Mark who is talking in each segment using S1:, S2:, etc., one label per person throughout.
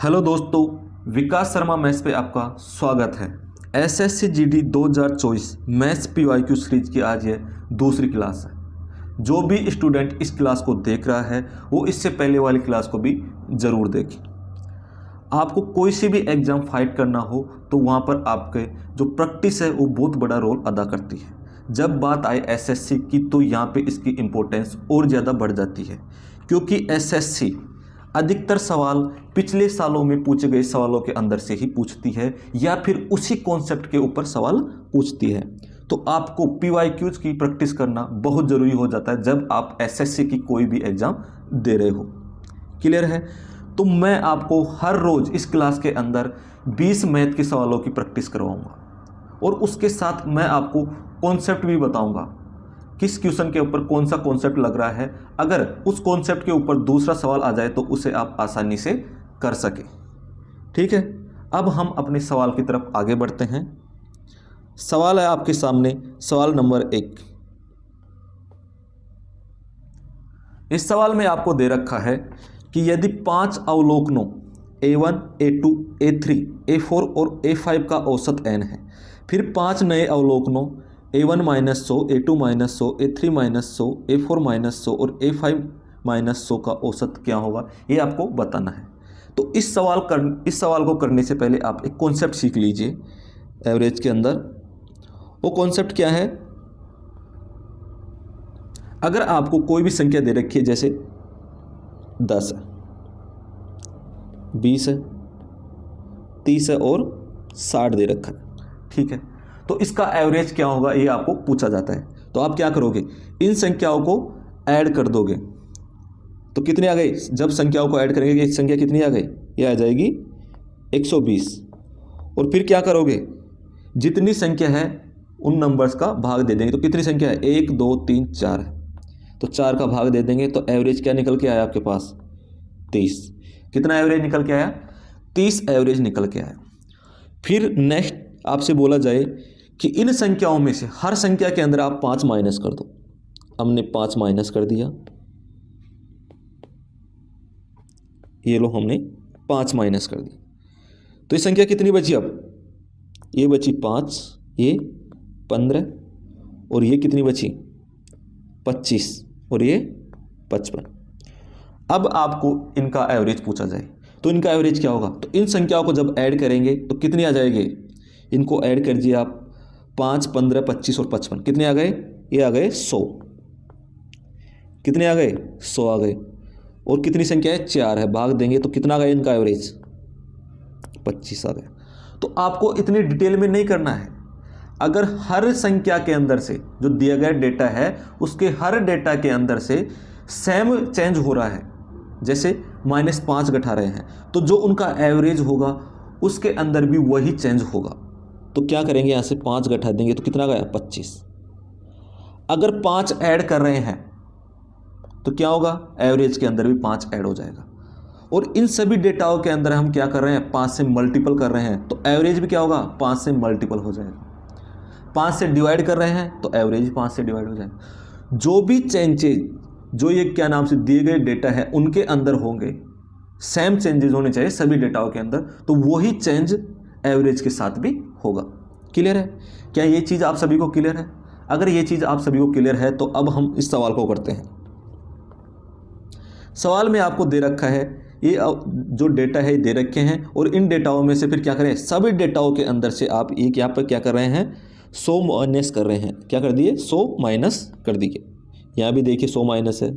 S1: Hello दोस्तों, विकास Sharma maths पे आपका स्वागत है। SSC GD 2024 maths PYQ series की आज ये दूसरी क्लास है। जो भी स्टूडेंट इस क्लास को देख रहा है वो इससे पहले वाली क्लास को भी ज़रूर देखें। आपको कोई सी भी एग्ज़ाम फाइट करना हो तो वहाँ पर आपके जो प्रैक्टिस है वो बहुत बड़ा रोल अदा करती है। जब बात आए एसएससी की तो यहाँ पे इसकी इम्पोर्टेंस और ज़्यादा बढ़ जाती है, क्योंकि एसएससी अधिकतर सवाल पिछले सालों में पूछे गए सवालों के अंदर से ही पूछती है या फिर उसी कॉन्सेप्ट के ऊपर सवाल पूछती है। तो आपको पीवाईक्यूज की प्रैक्टिस करना बहुत ज़रूरी हो जाता है जब आप एसएससी की कोई भी एग्ज़ाम दे रहे हो। क्लियर है? तो मैं आपको हर रोज़ इस क्लास के अंदर 20 मैथ के सवालों की प्रैक्टिस करवाऊंगा और उसके साथ मैं आपको कॉन्सेप्ट भी बताऊंगा, किस क्वेश्चन के ऊपर कौन सा कॉन्सेप्ट लग रहा है। अगर उस कॉन्सेप्ट के ऊपर दूसरा सवाल आ जाए तो उसे आप आसानी से कर सके। ठीक है, अब हम अपने सवाल की तरफ आगे बढ़ते हैं। सवाल है आपके सामने, सवाल नंबर 1। इस सवाल में आपको दे रखा है कि यदि 5 अवलोकनों A1, A2, A3, A4 और A5 का औसत n है, फिर 5 नए अवलोकनों A1 - 100, A2 - 100, A3 - 100, A4 - 100 और A5 - 100 का औसत क्या होगा, ये आपको बताना है। तो इस सवाल को करने से पहले आप एक कॉन्सेप्ट सीख लीजिए एवरेज के अंदर। वो कॉन्सेप्ट क्या है? अगर आपको कोई भी संख्या दे रखी है, जैसे 10 है, 20 है, 30 है और 60 दे रखा है, ठीक है, तो इसका एवरेज क्या होगा ये आपको पूछा जाता है। तो आप क्या करोगे, इन संख्याओं को ऐड कर दोगे। तो कितने आ गई? जब संख्याओं को ऐड करेंगे, ये संख्या कितनी आ गई? ये आ जाएगी 120। और फिर क्या करोगे, जितनी संख्या है उन नंबर्स का भाग दे देंगे। तो कितनी संख्या है? 1 2 3 4 है, तो 4 का भाग दे देंगे। तो एवरेज क्या निकल के आया आपके पास? 30। कितना एवरेज निकल के आया? 30 एवरेज निकल के आया। फिर नेक्स्ट आपसे बोला जाए कि इन संख्याओं में से हर संख्या के अंदर आप 5 माइनस कर दो। हमने 5 माइनस कर दिया, ये लो, हमने 5 माइनस कर दी। तो ये संख्या कितनी बची? अब ये बची 5, ये 15 और ये कितनी बची? 25 और ये 55। अब आपको इनका एवरेज पूछा जाए तो इनका एवरेज क्या होगा? तो इन संख्याओं को जब ऐड करेंगे तो कितनी आ जाएगी? इनको ऐड कर दिए आप, 5, 15, 25 और 55 कितने आ गए? ये आ गए 100। कितने आ गए? 100 आ गए। और कितनी संख्या है? 4 है, भाग देंगे तो कितना आ गया इनका एवरेज? 25 आ गया। तो आपको इतनी डिटेल में नहीं करना है। अगर हर संख्या के अंदर से जो दिया गया डेटा है उसके हर डेटा के अंदर से सेम चेंज हो रहा है, जैसे -5 घटा रहे हैं, तो जो उनका एवरेज होगा उसके अंदर भी वही चेंज होगा। तो क्या करेंगे, यहाँ से 5 घटा देंगे तो कितना गया? 25। अगर 5 ऐड कर रहे हैं तो क्या होगा? एवरेज के अंदर भी 5 ऐड हो जाएगा। और इन सभी डेटाओं के अंदर हम क्या कर रहे हैं? 5 से मल्टीपल कर रहे हैं, तो एवरेज भी क्या होगा? 5 से मल्टीपल हो जाएगा। 5 से डिवाइड कर रहे हैं तो एवरेज 5 से डिवाइड हो जाएगा। जो भी चेंजेज जो ये क्या नाम से दिए गए डेटा है उनके अंदर होंगे, सेम चेंजेस होने चाहिए सभी डेटाओं के अंदर, तो वही चेंज एवरेज के साथ भी होगा। क्लियर है? क्या ये चीज़ आप सभी को क्लियर है? अगर ये चीज़ आप सभी को क्लियर है तो अब हम इस सवाल को करते हैं। सवाल में आपको दे रखा है, ये जो डेटा है दे रखे हैं और इन डेटाओं में से फिर क्या करें? सभी डेटाओं के अंदर से आप एक यहाँ पर क्या कर रहे हैं? 100 माइनस कर रहे हैं। क्या कर दिए? 100 माइनस कर दिए। यहाँ भी देखिए 100 माइनस है,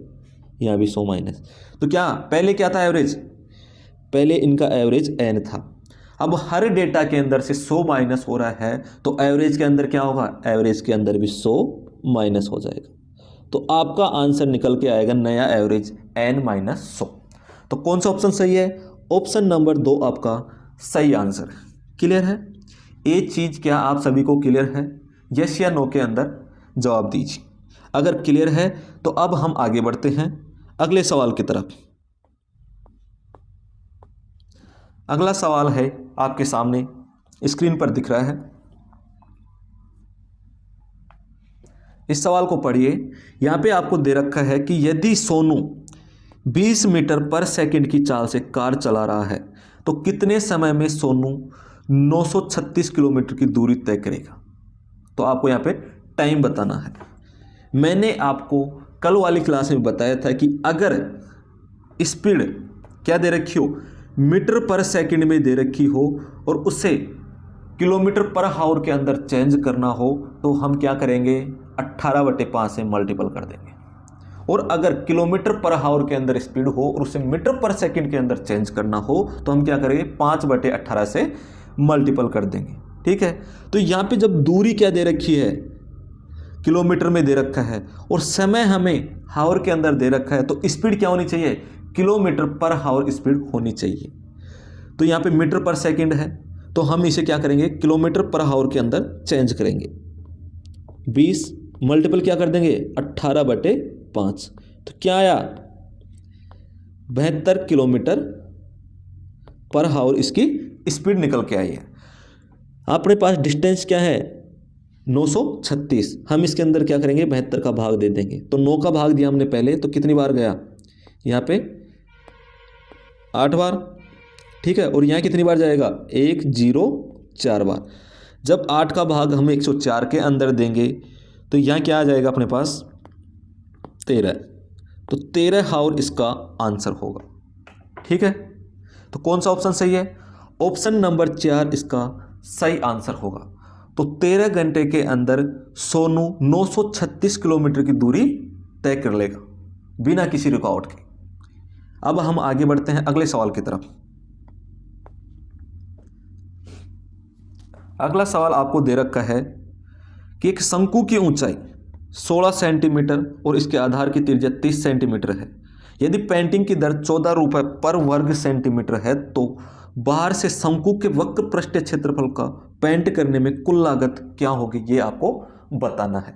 S1: यहाँ भी 100 माइनस। तो क्या पहले क्या था एवरेज? पहले इनका एवरेज n था। अब हर डेटा के अंदर से 100 माइनस हो रहा है तो एवरेज के अंदर क्या होगा? एवरेज के अंदर भी 100 माइनस हो जाएगा। तो आपका आंसर निकल के आएगा नया एवरेज n - 100। तो कौन सा ऑप्शन सही है? ऑप्शन नंबर 2 आपका सही आंसर है। क्लियर है? ये चीज़ क्या आप सभी को क्लियर है? यस या नो के अंदर जवाब दीजिए। अगर क्लियर है तो अब हम आगे बढ़ते हैं अगले सवाल की तरफ। अगला सवाल है आपके सामने, स्क्रीन पर दिख रहा है। इस सवाल को पढ़िए। यहाँ पे आपको दे रखा है कि यदि सोनू 20 मीटर पर सेकंड की चाल से कार चला रहा है तो कितने समय में सोनू 936 किलोमीटर की दूरी तय करेगा? तो आपको यहाँ पे टाइम बताना है। मैंने आपको कल वाली क्लास में बताया था कि अगर स्पीड क्या दे रखी हो, मीटर पर सेकंड में दे रखी हो और उसे किलोमीटर पर हावर के अंदर चेंज करना हो तो हम क्या करेंगे, 18/5 से मल्टीपल कर देंगे। और अगर किलोमीटर पर हावर के अंदर स्पीड हो और उसे मीटर पर सेकंड के अंदर चेंज करना हो तो हम क्या करेंगे, 5/18 से मल्टीपल कर देंगे। ठीक है, तो यहाँ पे जब दूरी क्या दे रखी है, किलोमीटर में दे रखा है और समय हमें हावर के अंदर दे रखा है, तो स्पीड क्या होनी चाहिए, किलोमीटर पर हावर स्पीड होनी चाहिए। तो यहाँ पे मीटर पर सेकंड है तो हम इसे क्या करेंगे, किलोमीटर पर हावर के अंदर चेंज करेंगे। 20 मल्टीपल क्या कर देंगे, 18/5, तो क्या आया, 72 किलोमीटर पर हावर इसकी स्पीड निकल के आई है। अपने पास डिस्टेंस क्या है, 936, हम इसके अंदर क्या करेंगे, 72 का भाग दे देंगे। तो 9 का भाग दिया हमने पहले, तो कितनी बार गया, यहाँ पे 8 बार। ठीक है, और यहाँ कितनी बार जाएगा, 104 बार। जब 8 का भाग हम 104 के अंदर देंगे तो यहाँ क्या आ जाएगा अपने पास, 13। तो 13 हावर इसका आंसर होगा। ठीक है, तो कौन सा ऑप्शन सही है, ऑप्शन नंबर 4 इसका सही आंसर होगा। तो 13 घंटे के अंदर सोनू 936 किलोमीटर की दूरी तय कर लेगा बिना किसी रुकावट के। अब हम आगे बढ़ते हैं अगले सवाल की तरफ। अगला सवाल आपको दे रखा है कि एक शंकु की ऊंचाई 16 सेंटीमीटर और इसके आधार की त्रिज्या 30 सेंटीमीटर है। यदि पेंटिंग की दर 14 रुपये पर वर्ग सेंटीमीटर है तो बाहर से शंकु के वक्र पृष्ठीय क्षेत्रफल का पेंट करने में कुल लागत क्या होगी, ये आपको बताना है।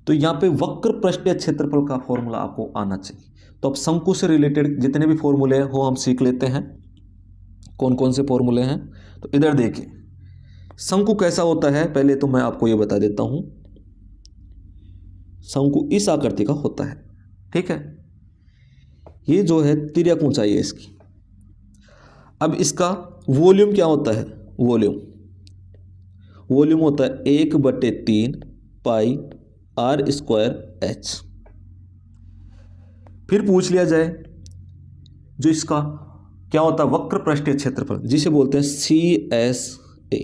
S1: तो यहाँ पे वक्र पृष्ठीय क्षेत्रफल का फॉर्मूला आपको आना चाहिए। तो अब शंकु से रिलेटेड जितने भी फॉर्मूले हैं वो हम सीख लेते हैं। कौन कौन से फॉर्मूले हैं, तो इधर देखिए, शंकु कैसा होता है पहले तो मैं आपको ये बता देता हूं। शंकु इस आकृति का होता है। ठीक है, ये जो है तिर्यक ऊंचाई है इसकी। अब इसका वॉल्यूम क्या होता है, वॉल्यूम होता है 1/3 पाई r² h। फिर पूछ लिया जाए जो इसका क्या होता है, वक्र पृष्ठीय क्षेत्रफल जिसे बोलते हैं CSA,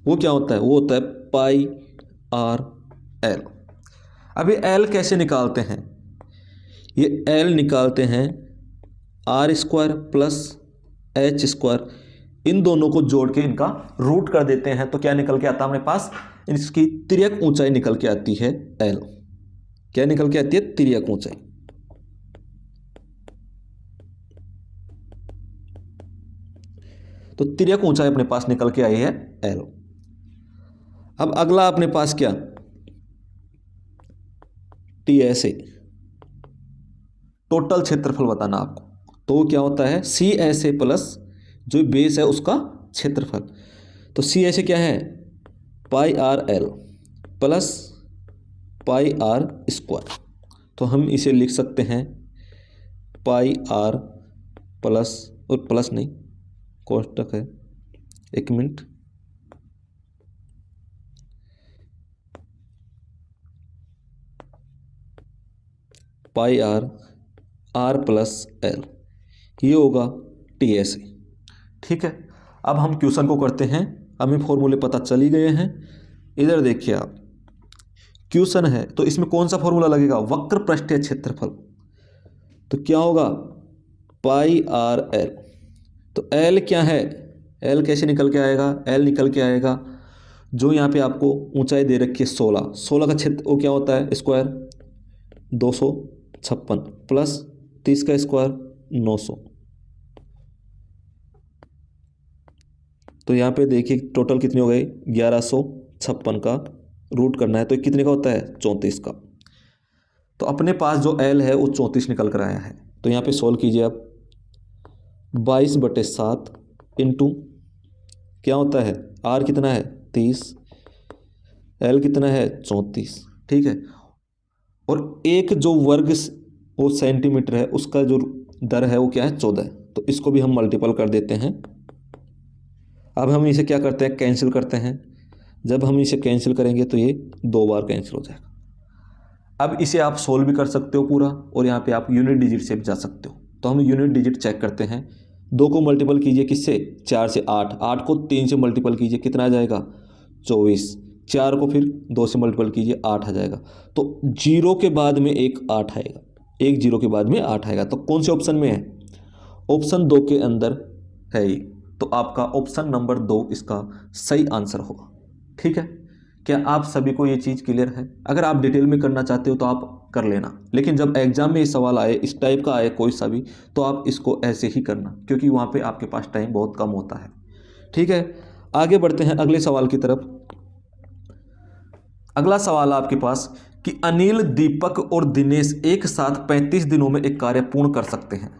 S1: वो क्या होता है, वो होता है पाई r/l। अब ये l कैसे निकालते हैं, ये l निकालते हैं r² प्लस h², इन दोनों को जोड़ के इनका रूट कर देते हैं तो क्या निकल के आता है हमारे पास, इसकी तिर्यक ऊंचाई निकल के आती है l। क्या निकल के आती है, तिर्यक ऊंचाई। तो तिर्यक ऊंचाई अपने पास निकल के आई है l। अब अगला अपने पास क्या, TSA, टोटल क्षेत्रफल बताना आपको। तो क्या होता है, CSA प्लस जो बेस है उसका क्षेत्रफल। तो CSA क्या है, पाई r/l प्लस पाई r²। तो हम इसे लिख सकते हैं पाई r प्लस, और प्लस नहीं कोष्टक है, एक मिनट, पाई r प्लस l, ये होगा TSA। ठीक है, अब हम क्वेश्चन को करते हैं। हमें फॉर्मूले पता चल ही गए हैं। इधर देखिए आप, क्वेश्चन है तो इसमें कौन सा फॉर्मूला लगेगा, वक्र पृष्ठीय क्षेत्रफल। तो क्या होगा, पाई r/l। तो l क्या है, l कैसे निकल के आएगा, l निकल के आएगा जो यहाँ पे आपको ऊंचाई दे रखी है 16 का क्षेत्र वो क्या होता है, स्क्वायर 256 प्लस 30 का स्क्वायर 900। तो यहाँ पे देखिए टोटल कितनी हो गई, 1156 का रूट करना है तो कितने का होता है, 34 का। तो अपने पास जो l है वो 34 निकल कर आया है। तो यहाँ पे सोल्व कीजिए आप, 22/7 इंटू क्या होता है, r कितना है 30, l कितना है 34। ठीक है, और एक जो वर्ग वो सेंटीमीटर है उसका जो दर है वो क्या है 14 है। तो इसको भी हम मल्टीपल कर देते हैं। अब हम इसे क्या करते हैं, कैंसिल करते हैं। जब हम इसे कैंसिल करेंगे तो ये 2 बार कैंसिल हो जाएगा। अब इसे आप सोल्व भी कर सकते हो पूरा, और यहाँ पे आप यूनिट डिजिट से भी जा सकते हो। तो हम यूनिट डिजिट चेक करते हैं। 2 को मल्टीपल कीजिए किससे, 4 से। 8 8 को 3 से मल्टीपल कीजिए, कितना आ जाएगा, 24। 4 को फिर 2 से मल्टीपल कीजिए, 8 आ जाएगा। तो 0 के बाद में एक 8 आएगा, एक 0 के बाद में 8 आएगा। तो कौन से ऑप्शन में है, ऑप्शन 2 के अंदर है ये। तो आपका ऑप्शन नंबर 2 इसका सही आंसर होगा। ठीक है, क्या आप सभी को ये चीज़ क्लियर है? अगर आप डिटेल में करना चाहते हो तो आप कर लेना, लेकिन जब एग्जाम में ये सवाल आए, इस टाइप का आए कोई सा भी, तो आप इसको ऐसे ही करना, क्योंकि वहाँ पे आपके पास टाइम बहुत कम होता है। ठीक है, आगे बढ़ते हैं अगले सवाल की तरफ। अगला सवाल आपके पास कि अनिल, दीपक और दिनेश एक साथ 35 दिनों में एक कार्य पूर्ण कर सकते हैं।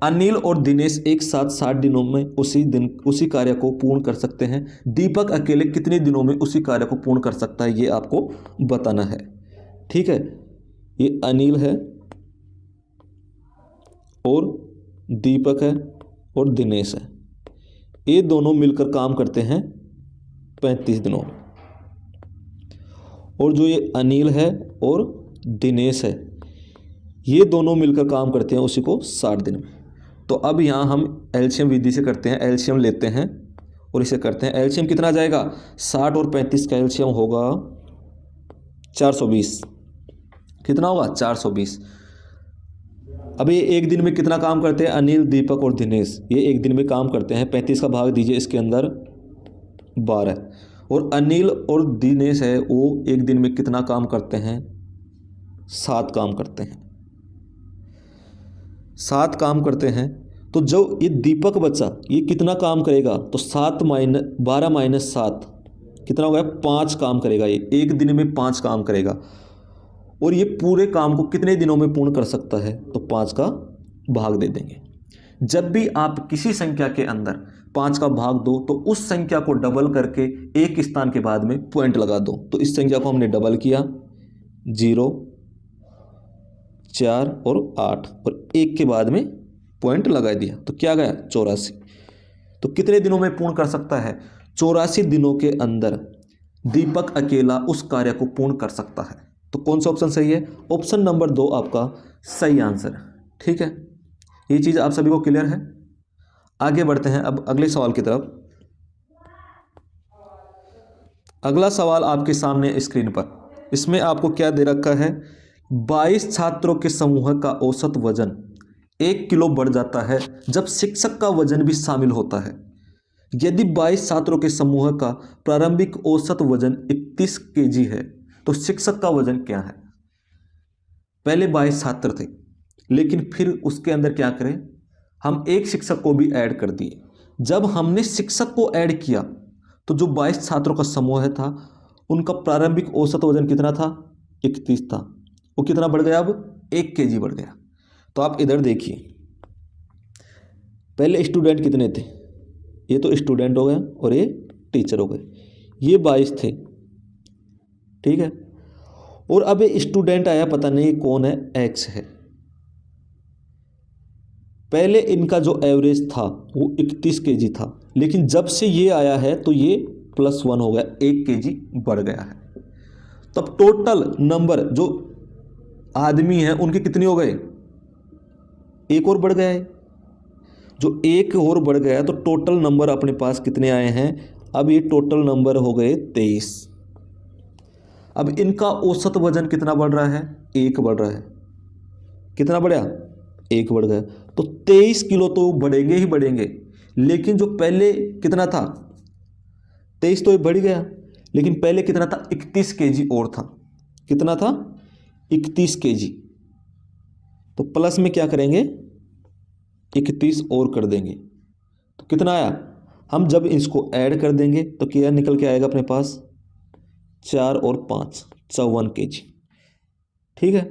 S1: अनिल और दिनेश एक साथ 60 दिनों में उसी कार्य को पूर्ण कर सकते हैं। दीपक अकेले कितने दिनों में उसी कार्य को पूर्ण कर सकता है, ये आपको बताना है। ठीक है, ये अनिल है और दीपक है और दिनेश है, ये दोनों मिलकर काम करते हैं 35 दिनों में। और जो ये अनिल है और दिनेश है, ये दोनों मिलकर काम करते हैं उसी को 60 दिन में। तो अब यहाँ हम एलसीएम विधि से करते हैं, एलसीएम लेते हैं और इसे करते हैं। एलसीएम कितना आ जाएगा, 60 और 35 का एलसीएम होगा 420। कितना होगा, 420। अब ये एक दिन में कितना काम करते हैं, अनिल, दीपक और दिनेश ये एक दिन में काम करते हैं। 35 का भाग दीजिए इसके अंदर 12। और अनिल और दिनेश है वो एक दिन में कितना काम करते हैं, 7 काम करते हैं। 7 काम करते हैं। तो जो ये दीपक बच्चा ये कितना काम करेगा, तो 12 माइनस 7 कितना हो गया, 5 काम करेगा। ये एक दिन में 5 काम करेगा। और ये पूरे काम को कितने दिनों में पूर्ण कर सकता है, तो 5 का भाग दे देंगे। जब भी आप किसी संख्या के अंदर 5 का भाग दो तो उस संख्या को डबल करके एक स्थान के बाद में पॉइंट लगा दो। तो इस संख्या को हमने डबल किया, 0, 4 और 8 और 1 के बाद में पॉइंट लगा दिया, तो क्या गया, 84। तो कितने दिनों में पूर्ण कर सकता है, 84 दिनों के अंदर दीपक अकेला उस कार्य को पूर्ण कर सकता है। तो कौन सा ऑप्शन सही है, ऑप्शन नंबर 2 आपका सही आंसर है। ठीक है, ये चीज़ आप सभी को क्लियर है। आगे बढ़ते हैं अब अगले सवाल की तरफ। अगला सवाल आपके सामने स्क्रीन पर, इसमें आपको क्या दे रखा है, 22 छात्रों के समूह का औसत वजन 1 किलो बढ़ जाता है जब शिक्षक का वजन भी शामिल होता है। यदि 22 छात्रों के समूह का प्रारंभिक औसत वजन 31 केजी है तो शिक्षक का वजन क्या है। पहले 22 छात्र थे, लेकिन फिर उसके अंदर क्या करें, हम एक शिक्षक को भी ऐड कर दिए। जब हमने शिक्षक को ऐड किया तो जो 22 छात्रों का समूह था उनका प्रारंभिक औसत वजन कितना था, 31 था। वो कितना बढ़ गया, अब 1 केजी बढ़ गया। तो आप इधर देखिए, पहले स्टूडेंट कितने थे, ये तो स्टूडेंट हो गया और ये टीचर हो गए, ये 22 थे। ठीक है, और अब ये स्टूडेंट आया, पता नहीं कौन है, एक्स है। पहले इनका जो एवरेज था वो 31 केजी था, लेकिन जब से ये आया है तो ये +1 हो गया, 1 केजी बढ़ गया है। तब टोटल नंबर जो आदमी हैं उनके कितने हो गए, 1 और बढ़ गया है। जो 1 और बढ़ गया तो टोटल नंबर अपने पास कितने आए हैं, अब ये टोटल नंबर हो गए 23। अब इनका औसत वजन कितना बढ़ रहा है, 1 बढ़ रहा है। कितना बढ़ा, 1 बढ़ गया। तो 23 किलो तो बढ़ेंगे ही बढ़ेंगे, लेकिन जो पहले कितना था, 23 तो ये बढ़ गया, लेकिन पहले कितना था, 31 केजी और था। कितना था, 31 केजी। तो प्लस में क्या करेंगे, 31 और कर देंगे, तो कितना आया, हम जब इसको ऐड कर देंगे तो क्या निकल के आएगा अपने पास, 4 और 5 54 केजी। ठीक है,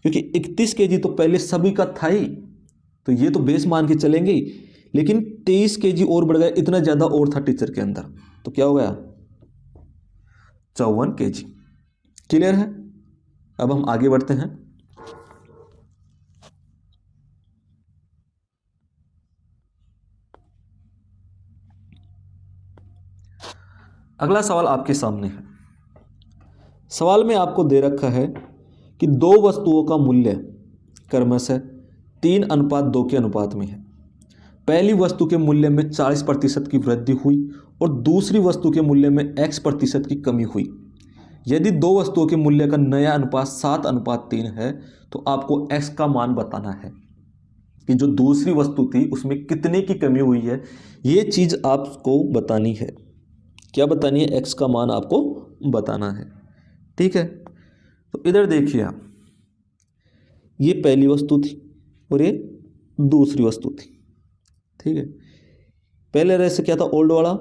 S1: क्योंकि 31 केजी तो पहले सभी का था ही, तो ये तो बेस मान के चलेंगे ही, लेकिन 23 केजी और बढ़ गया, इतना ज़्यादा और था टीचर के अंदर, तो क्या हो गया, 54 केजी। क्लियर है। अब हम आगे बढ़ते हैं। अगला सवाल आपके सामने है। सवाल में आपको दे रखा है कि दो वस्तुओं का मूल्य क्रमशः 3:2 के अनुपात में है। पहली वस्तु के मूल्य में 40% की वृद्धि हुई और दूसरी वस्तु के मूल्य में x% की कमी हुई। यदि दो वस्तुओं के मूल्य का नया अनुपात 7:3 है तो आपको x का मान बताना है कि जो दूसरी वस्तु थी उसमें कितने की कमी हुई है। ये चीज़ आपको बतानी है। क्या बतानी है? x का मान आपको बताना है। ठीक है, तो इधर देखिए आप, ये पहली वस्तु थी और ये दूसरी वस्तु थी। ठीक है, पहले रेशो क्या था? ओल्ड वाला।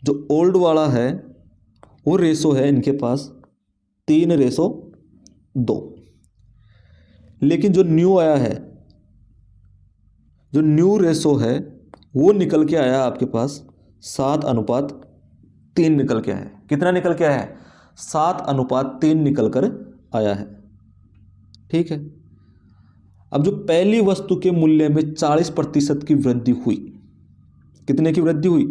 S1: जो ओल्ड वाला है वो रेशो है इनके पास 3:2। लेकिन जो न्यू आया है, जो न्यू रेशो है वो निकल के आया आपके पास 7:3 निकल के आया है। कितना निकल के आया है? 7:3 निकल कर आया है। ठीक है, अब जो पहली वस्तु के मूल्य में 40% की वृद्धि हुई, कितने की वृद्धि हुई?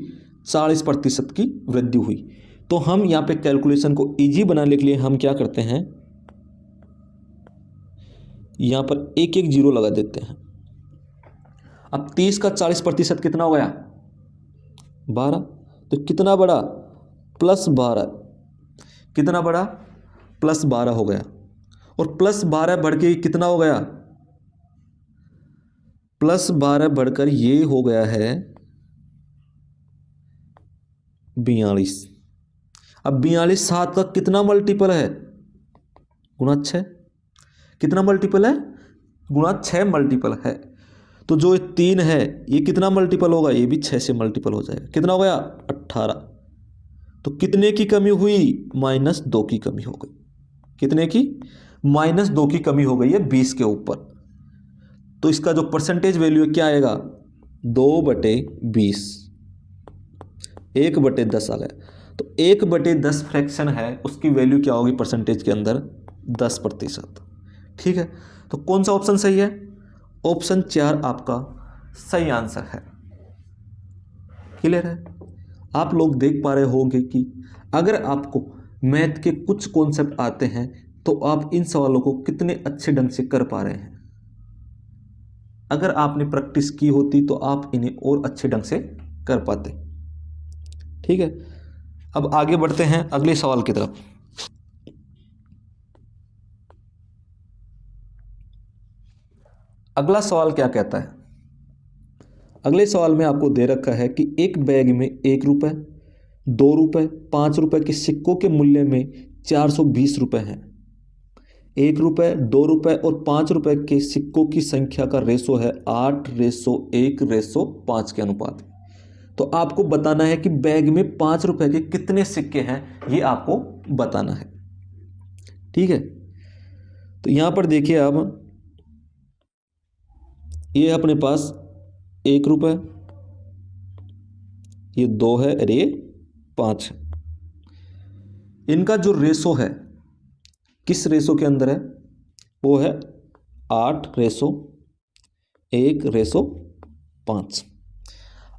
S1: 40% की वृद्धि हुई। तो हम यहाँ पे कैलकुलेशन को इजी बनाने के लिए हम क्या करते हैं, यहाँ पर एक एक जीरो लगा देते हैं। अब 30 का 40% कितना हो गया? 12। तो कितना बढ़ा? +12। कितना बढ़ा? +12 हो गया। और +12 बढ़ के कितना हो गया? +12 बढ़कर ये हो गया है 42। अब 42 7 का कितना मल्टीपल है? गुणा 6। कितना मल्टीपल है? गुणा 6 मल्टीपल है। तो जो 3 है ये कितना मल्टीपल होगा? ये भी 6 से मल्टीपल हो जाएगा। कितना हो गया? 18। तो कितने की कमी हुई? -2 की कमी हो गई। कितने की? -2 की कमी हो गई है 20 के ऊपर। तो इसका जो परसेंटेज वैल्यू है क्या आएगा? 2/20। 1/10 आ गया। तो 1/10 फ्रैक्शन है, उसकी वैल्यू क्या होगी परसेंटेज के अंदर? 10%। ठीक है, तो कौन सा ऑप्शन सही है? ऑप्शन 4 आपका सही आंसर है। क्लियर है? आप लोग देख पा रहे होंगे कि अगर आपको मैथ के कुछ कॉन्सेप्ट आते हैं तो आप इन सवालों को कितने अच्छे ढंग से कर पा रहे हैं। अगर आपने प्रैक्टिस की होती तो आप इन्हें और अच्छे ढंग से कर पाते। ठीक है, अब आगे बढ़ते हैं अगले सवाल की तरफ। अगला सवाल क्या कहता है? अगले सवाल में आपको दे रखा है कि एक बैग में 1 रुपये, 2 रुपये, 5 रुपये के सिक्कों के मूल्य में 420 रुपये हैं। 1 रुपये, 2 रुपये और 5 रुपये के सिक्कों की संख्या का रेशो है 8:1:5 के अनुपात में। तो आपको बताना है कि बैग में 5 रुपये के कितने सिक्के हैं, ये आपको बताना है। ठीक है, तो यहाँ पर देखिए आप, ये अपने पास 1 रुपये, ये 2 है और ये 5 है। इनका जो रेशो है किस रेशो के अंदर है? वो है 8:1:5।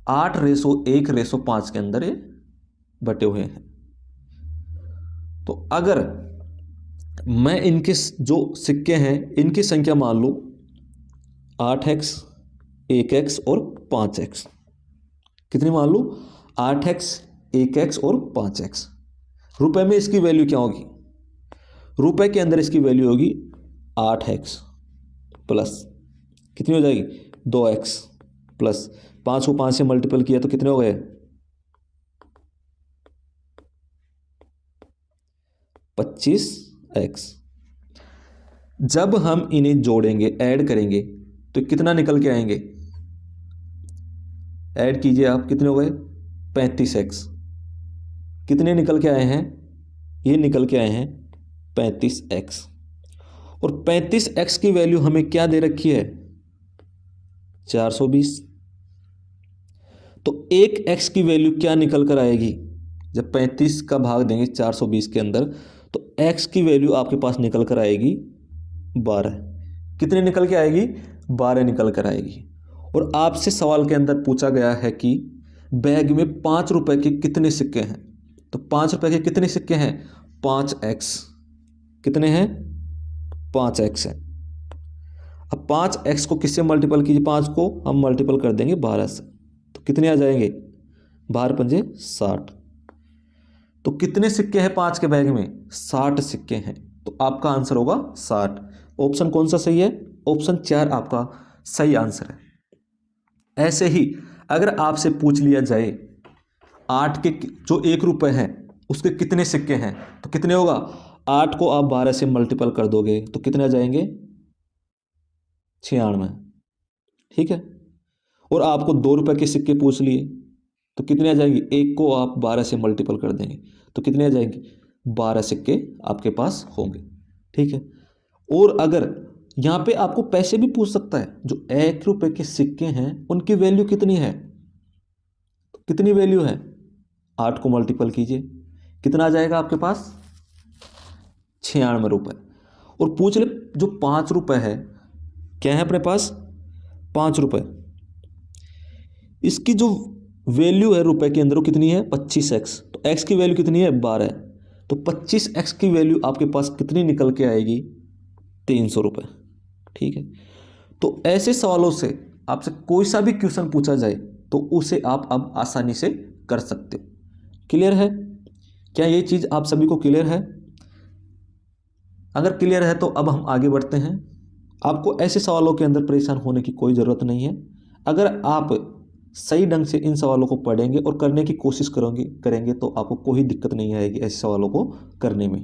S1: 8:1:5 के अंदर ये बटे हुए हैं। तो अगर मैं इनके जो सिक्के हैं इनकी संख्या मान लूँ 8x, 1x और 5x। कितनी मान लूँ? 8x, 1x और 5x। रुपए में इसकी वैल्यू क्या होगी? रुपए के अंदर इसकी वैल्यू होगी 8x प्लस कितनी हो जाएगी? 2x प्लस 5 को 5 से मल्टीपल किया तो कितने हो गए? 25x। जब हम इन्हें जोड़ेंगे, ऐड करेंगे तो कितना निकल के आएंगे? ऐड कीजिए आप, कितने हो गए? 35x। कितने निकल के आए हैं? ये निकल के आए हैं 35x। और 35x की वैल्यू हमें क्या दे रखी है? 420। तो 1x की वैल्यू क्या निकल कर आएगी? जब 35 का भाग देंगे 420 के अंदर तो x की वैल्यू आपके पास निकल कर आएगी 12। कितने निकल के आएगी? 12 निकल कर आएगी। और आपसे सवाल के अंदर पूछा गया है कि बैग में 5 रुपए के कितने सिक्के हैं। तो 5 रुपए के कितने सिक्के हैं? 5x। कितने हैं? 5x है। अब 5x को किससे मल्टीपल कीजिए? 5 को हम मल्टीपल कर देंगे 12 से, तो कितने आ जाएंगे? 12 पंजे 60। तो कितने सिक्के हैं 5 के बैग में? 60 सिक्के हैं। तो आपका आंसर होगा 60। ऑप्शन कौन सा सही है? ऑप्शन 4 आपका सही आंसर है। ऐसे ही अगर आपसे पूछ लिया जाए 8 के जो 1 रुपए हैं उसके कितने सिक्के हैं, तो कितने होगा? 8 को आप 12 से मल्टीपल कर दोगे तो कितने आ जाएंगे? 96। ठीक है। और आपको 2 रुपए के सिक्के पूछ लिए तो कितने आ जाएंगे? 1 को आप 12 से मल्टीपल कर देंगे तो कितने आ जाएंगे? 12 सिक्के आपके पास होंगे। ठीक है। और अगर यहाँ पे आपको पैसे भी पूछ सकता है, जो 1 रुपए के सिक्के हैं उनकी वैल्यू कितनी है? कितनी वैल्यू है? 8 को मल्टीपल कीजिए, कितना आ जाएगा आपके पास? 96 रुपये। और पूछ ले जो 5 रुपये है, क्या है अपने पास? 5 रुपये। इसकी जो वैल्यू है रुपए के अंदर वो कितनी है? 25x। तो x की वैल्यू कितनी है? 12। तो 25x की वैल्यू आपके पास कितनी निकल के आएगी? 300 रुपये। ठीक है। तो ऐसे सवालों से आपसे कोई सा भी क्वेश्चन पूछा जाए तो उसे आप अब आसानी से कर सकते हो। क्लियर है? क्या ये चीज़ आप सभी को क्लियर है? अगर क्लियर है तो अब हम आगे बढ़ते हैं। आपको ऐसे सवालों के अंदर परेशान होने की कोई ज़रूरत नहीं है। अगर आप सही ढंग से इन सवालों को पढ़ेंगे और करने की कोशिश करेंगे तो आपको कोई दिक्कत नहीं आएगी ऐसे सवालों को करने में।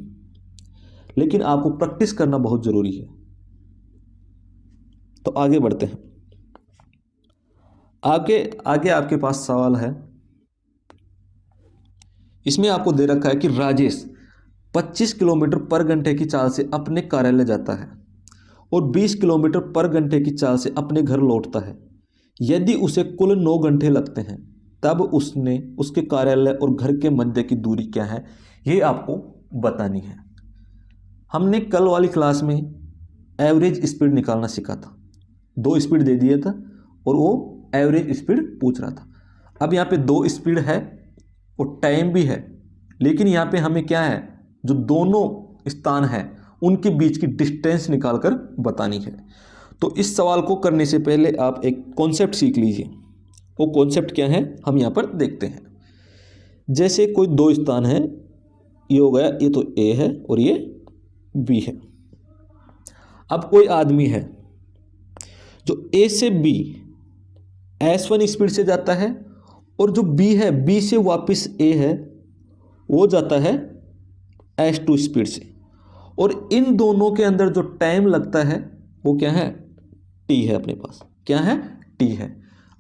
S1: लेकिन आपको प्रैक्टिस करना बहुत ज़रूरी है। तो आगे बढ़ते हैं। आगे आपके पास सवाल है। इसमें आपको दे रखा है कि राजेश 25 किलोमीटर पर घंटे की चाल से अपने कार्यालय जाता है और 20 किलोमीटर पर घंटे की चाल से अपने घर लौटता है। यदि उसे कुल 9 घंटे लगते हैं तब उसके कार्यालय और घर के मध्य की दूरी क्या है, ये आपको बतानी है। हमने कल वाली क्लास में एवरेज स्पीड निकालना सीखा था। 2 स्पीड दे दिया था और वो एवरेज स्पीड पूछ रहा था। अब यहाँ पे 2 स्पीड है और टाइम भी है, लेकिन यहाँ पे हमें क्या है, जो दोनों स्थान है उनके बीच की डिस्टेंस निकालकर बतानी है। तो इस सवाल को करने से पहले आप एक कॉन्सेप्ट सीख लीजिए। वो कॉन्सेप्ट क्या है हम यहाँ पर देखते हैं। जैसे कोई 2 स्थान है, ये हो गया, ये तो ए है और ये बी है। अब कोई आदमी है जो ए से बी S1 स्पीड से जाता है और जो बी है, बी से वापस ए है, वो जाता है S2 स्पीड से। और इन दोनों के अंदर जो टाइम लगता है वो क्या है? T है अपने पास। क्या है? T है।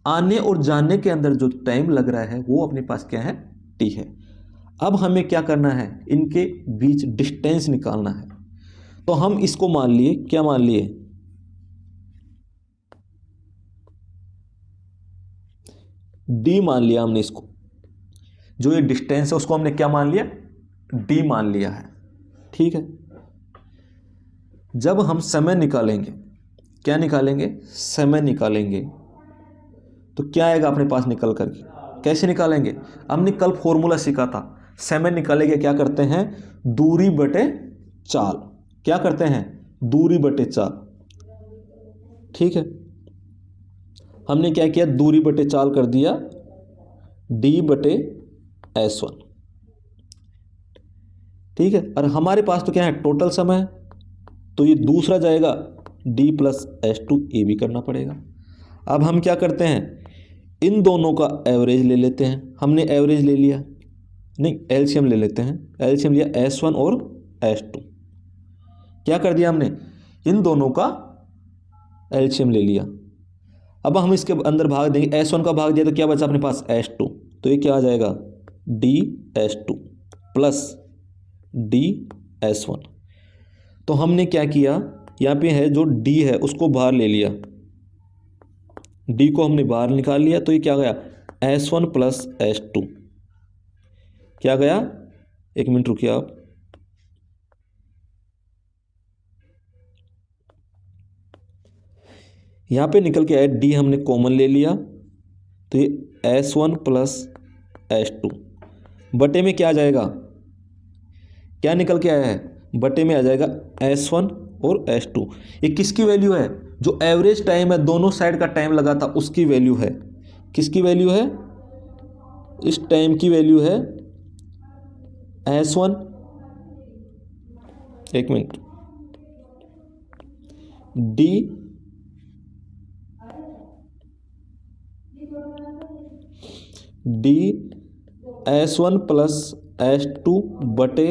S1: आने और जाने के अंदर जो टाइम लग रहा है वो अपने पास क्या है? T है। अब हमें क्या करना है? इनके बीच डिस्टेंस निकालना है। तो हम इसको मान लिए, क्या मान लिए? D मान लिया हमने इसको। जो ये डिस्टेंस है उसको हमने क्या मान लिया? D मान लिया है। ठीक है। जब हम समय निकालेंगे, क्या निकालेंगे? समय निकालेंगे, तो क्या आएगा अपने पास निकल करके? कैसे निकालेंगे? हमने कल फॉर्मूला सीखा था। समय निकालेंगे क्या करते हैं? दूरी बटे चाल। क्या करते हैं? दूरी बटे चाल। ठीक है। हमने क्या किया? दूरी बटे चाल कर दिया, D बटे S1। ठीक है। और हमारे पास तो क्या है? टोटल समय, तो ये दूसरा जाएगा D प्लस S2, ये भी करना पड़ेगा। अब हम क्या करते हैं? इन दोनों का एवरेज ले लेते हैं। हमने एवरेज ले लिया, नहीं एलसीएम ले लेते हैं। एलसीएम लिया S1 और S2। क्या कर दिया हमने? इन दोनों का एलसीएम ले लिया। अब हम इसके अंदर भाग देंगे। S1 का भाग दिया तो क्या बचा अपने पास? S2। तो ये क्या आ जाएगा? DS2 plus DS1। तो हमने क्या किया? यहाँ पे है जो D है उसको बाहर ले लिया, D को हमने बाहर निकाल लिया। तो ये क्या गया? S1 plus S2। क्या गया? एक मिनट रुकिए आप। यहाँ पे निकल के आया D, हमने कॉमन ले लिया तो ये S1 प्लस S2 बटे में क्या आ जाएगा, क्या निकल के आया है, बटे में आ जाएगा S1 और S2। ये किसकी वैल्यू है, जो एवरेज टाइम है दोनों साइड का टाइम लगा था उसकी वैल्यू है। किसकी वैल्यू है, इस टाइम की वैल्यू है S1, एक minute, D S1 plus S2 बटे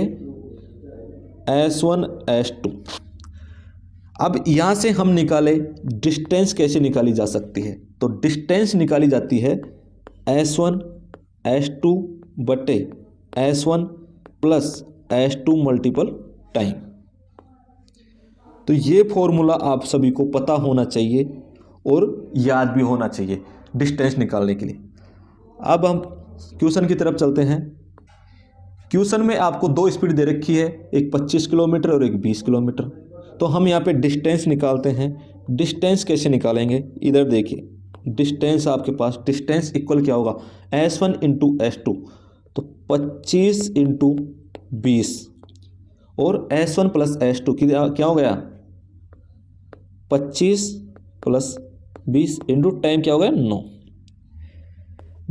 S1: S1 S2। अब यहाँ से हम निकाले डिस्टेंस कैसे निकाली जा सकती है, तो डिस्टेंस निकाली जाती है S1 S2 बटे S1 plus S2 multiple time. तो ये फॉर्मूला आप सभी को पता होना चाहिए और याद भी होना चाहिए डिस्टेंस निकालने के लिए। अब हम क्वेश्चन की तरफ चलते हैं। क्वेश्चन में आपको दो स्पीड दे रखी है, एक 25 किलोमीटर और एक 20 किलोमीटर। तो हम यहाँ पे डिस्टेंस निकालते हैं। डिस्टेंस कैसे निकालेंगे, इधर देखिए, डिस्टेंस आपके पास, डिस्टेंस इक्वल क्या होगा, S1 इंटू S2, तो 25 इंटू 20 और S1 प्लस S2 क्या हो गया, 25 प्लस 20 इंटू टाइम क्या हो गया 9।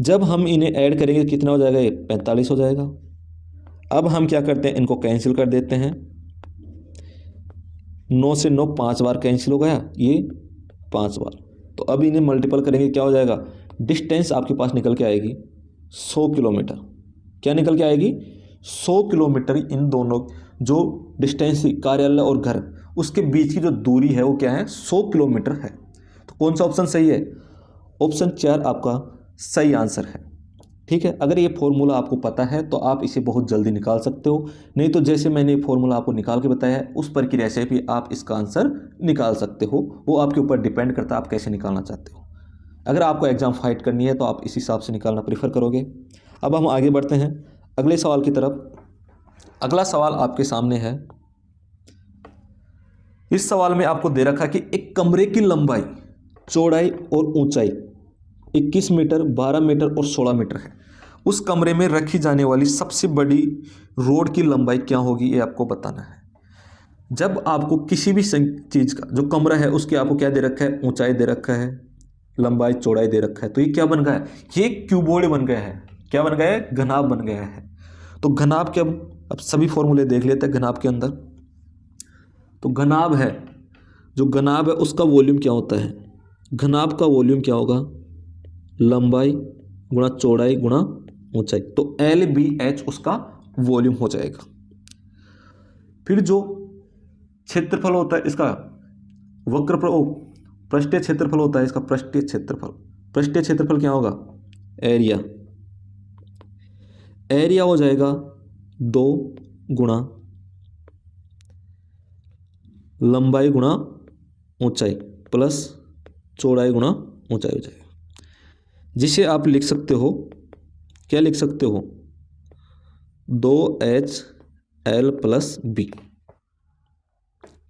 S1: जब हम इन्हें ऐड करेंगे कितना हो जाएगा, ये 45 हो जाएगा। अब हम क्या करते हैं, इनको कैंसिल कर देते हैं। 9 से 9 5 बार कैंसिल हो गया, ये 5 बार। तो अब इन्हें मल्टीपल करेंगे, क्या हो जाएगा, डिस्टेंस आपके पास निकल के आएगी 100 किलोमीटर। क्या निकल के आएगी, 100 किलोमीटर। इन दोनों जो डिस्टेंस कार्यालय और घर उसके बीच की जो दूरी है वो क्या है, 100 किलोमीटर है। तो कौन सा ऑप्शन सही है, ऑप्शन 4 आपका सही आंसर है। ठीक है, अगर ये फॉर्मूला आपको पता है तो आप इसे बहुत जल्दी निकाल सकते हो, नहीं तो जैसे मैंने ये फॉर्मूला आपको निकाल के बताया है उस प्रक्रिया से भी आप इसका आंसर निकाल सकते हो। वो आपके ऊपर डिपेंड करता है आप कैसे निकालना चाहते हो। अगर आपको एग्जाम फाइट करनी है तो आप इस हिसाब से निकालना प्रीफर करोगे। अब हम आगे बढ़ते हैं अगले सवाल की तरफ। अगला सवाल आपके सामने है। इस सवाल में आपको दे रखा है कि एक कमरे की लंबाई, चौड़ाई और ऊंचाई 21 मीटर, 12 मीटर और 16 मीटर है। उस कमरे में रखी जाने वाली सबसे बड़ी रोड की लंबाई क्या होगी, ये आपको बताना है। जब आपको किसी भी चीज़ का जो कमरा है उसके आपको क्या दे रखा है, ऊंचाई दे रखा है, लंबाई चौड़ाई दे रखा है, तो ये क्या बन गया है, ये क्यूबॉइड बन गया है। क्या बन गया है, घनाभ बन गया है। तो घनाभ के अब सभी फॉर्मूले देख लेते हैं घनाभ के अंदर। तो घनाभ है, जो घनाभ है उसका वॉल्यूम क्या होता है, घनाभ का वॉल्यूम क्या होगा, लंबाई गुणा चौड़ाई गुणा ऊंचाई। तो LBH उसका वॉल्यूम हो जाएगा। फिर जो क्षेत्रफल होता है इसका पृष्ठीय क्षेत्रफल होता है इसका, पृष्ठीय क्षेत्रफल, पृष्ठीय क्षेत्रफल क्या होगा, एरिया। एरिया हो जाएगा 2 गुणा लंबाई गुणा ऊंचाई प्लस चौड़ाई गुणा ऊंचाई हो जाएगा, जिसे आप लिख सकते हो, क्या लिख सकते हो, 2HL प्लस B।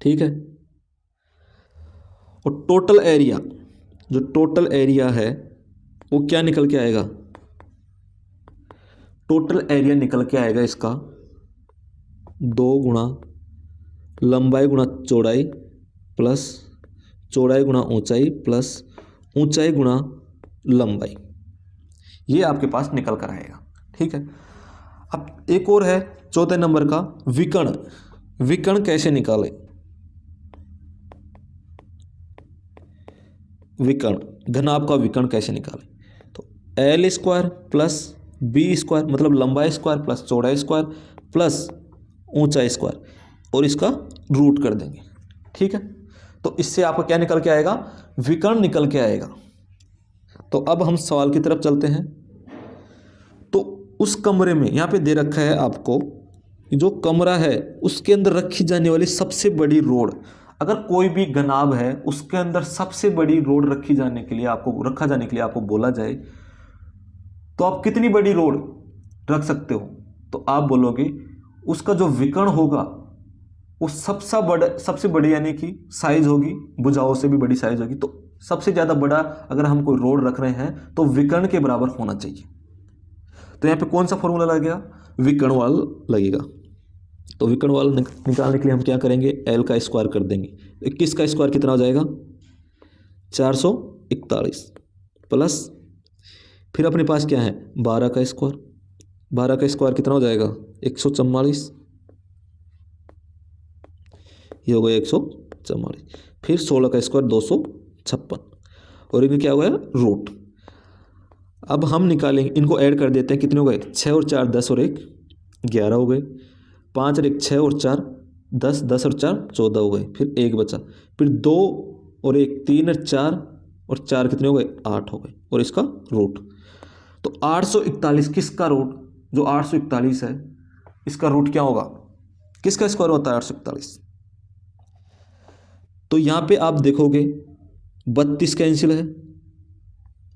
S1: ठीक है, और टोटल एरिया, जो टोटल एरिया है वो क्या निकल के आएगा, टोटल एरिया निकल के आएगा इसका 2 गुणा लंबाई गुणा चौड़ाई प्लस चौड़ाई गुणा ऊंचाई प्लस ऊंचाई गुणा लंबाई। ये आपके पास निकल कर आएगा। ठीक है, अब एक और है चौथे नंबर का विकर्ण। विकर्ण कैसे निकालें, विकर्ण, घनाभ का विकर्ण कैसे निकालें, तो L² प्लस B² मतलब लंबाई स्क्वायर प्लस चौड़ाई स्क्वायर प्लस ऊंचाई स्क्वायर और इसका रूट कर देंगे। ठीक है, तो इससे आपका क्या निकल के आएगा, विकर्ण निकल के आएगा। तो अब हम सवाल की तरफ चलते हैं। तो उस कमरे में यहाँ पे दे रखा है आपको, जो कमरा है उसके अंदर रखी जाने वाली सबसे बड़ी रोड, अगर कोई भी घनाभ है उसके अंदर सबसे बड़ी रोड रखा जाने के लिए आपको बोला जाए तो आप कितनी बड़ी रोड रख सकते हो, तो आप बोलोगे उसका जो विकर्ण होगा वो सबसे बड़ी यानी कि साइज होगी, भुजाओं से भी बड़ी साइज होगी। तो सबसे ज़्यादा बड़ा अगर हम कोई रोड रख रहे हैं तो विकर्ण के बराबर होना चाहिए। तो यहाँ पे कौन सा फॉर्मूला लगेगा, विकर्णवाल लगेगा। तो विकर्णवाल निकालने के लिए हम क्या करेंगे, एल का स्क्वायर कर देंगे। 21 का स्क्वायर कितना हो जाएगा, 441 प्लस फिर अपने पास क्या है 12 का स्क्वायर, 12 का स्क्वायर कितना हो जाएगा 144, ये हो गया 144, फिर 16 का स्क्वायर 256 और इनमें क्या हो गया रूट। अब हम निकालेंगे, इनको ऐड कर देते हैं, कितने हो गए 6 और 4 10 और 1 11 हो गए, 5 और 1 6 और 4 10, 10 और 4 14 हो गए, फिर 1 बचा, फिर 2 और 1 3 और 4 कितने हो गए 8 हो गए और इसका रूट। तो 841 किसका रूट, जो 841 है इसका रूट क्या होगा, किसका स्क्वायर होता है 841। तो यहाँ पे आप देखोगे 32 कैंसिल है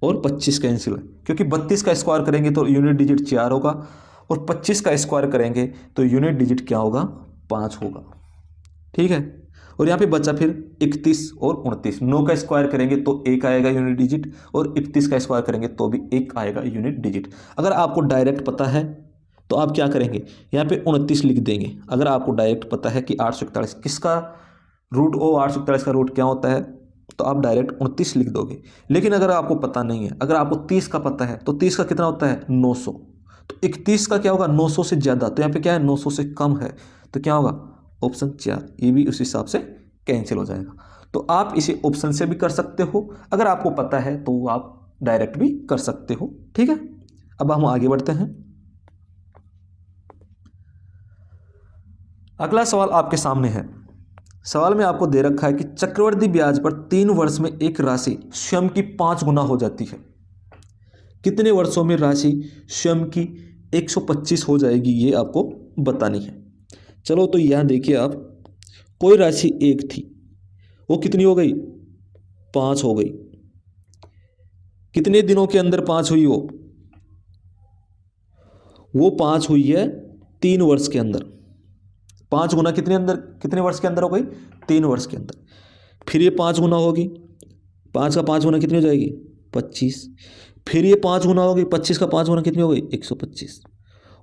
S1: और 25 कैंसिल है, क्योंकि 32 का स्क्वायर करेंगे तो यूनिट डिजिट 4 होगा और 25 का स्क्वायर करेंगे तो यूनिट डिजिट क्या होगा 5 होगा। ठीक है, और यहाँ पे बचा फिर 31 और 29, 9 का स्क्वायर करेंगे तो 1 आएगा यूनिट डिजिट और 31 का स्क्वायर करेंगे तो भी 1 आएगा यूनिट डिजिट। अगर आपको डायरेक्ट पता है तो आप क्या करेंगे, यहाँ पे 29 लिख देंगे। अगर आपको डायरेक्ट पता है कि 841 किसका रूट ओ 841 का रूट क्या होता है तो आप डायरेक्ट 29 लिख दोगे। लेकिन अगर आपको पता नहीं है, अगर आपको 30 का पता है तो 30 का कितना होता है 900, तो 31 का क्या होगा 900 से ज़्यादा, तो यहाँ पे क्या है 900 से कम है, तो क्या होगा ऑप्शन 4, ये भी उस हिसाब से कैंसिल हो जाएगा। तो आप इसे ऑप्शन से भी कर सकते हो, अगर आपको पता है तो आप डायरेक्ट भी कर सकते हो। ठीक है, अब हम आगे बढ़ते हैं। अगला सवाल आपके सामने है। सवाल में आपको दे रखा है कि चक्रवृद्धि ब्याज पर 3 वर्ष में एक राशि स्वयं की 5 गुना हो जाती है, कितने वर्षों में राशि स्वयं की 125 हो जाएगी, ये आपको बतानी है। चलो तो यहाँ देखिए आप, कोई राशि 1 थी, वो कितनी हो गई 5 हो गई, कितने दिनों के अंदर 5 हुई, वो 5 हुई है 3 वर्ष के अंदर। 5 गुना कितने वर्ष के अंदर हो गई 3 वर्ष के अंदर। फिर ये 5 गुना होगी, 5 का 5 गुना कितनी हो जाएगी 25, फिर ये 5 गुना होगी, 25 का 5 गुना कितनी हो गई 125,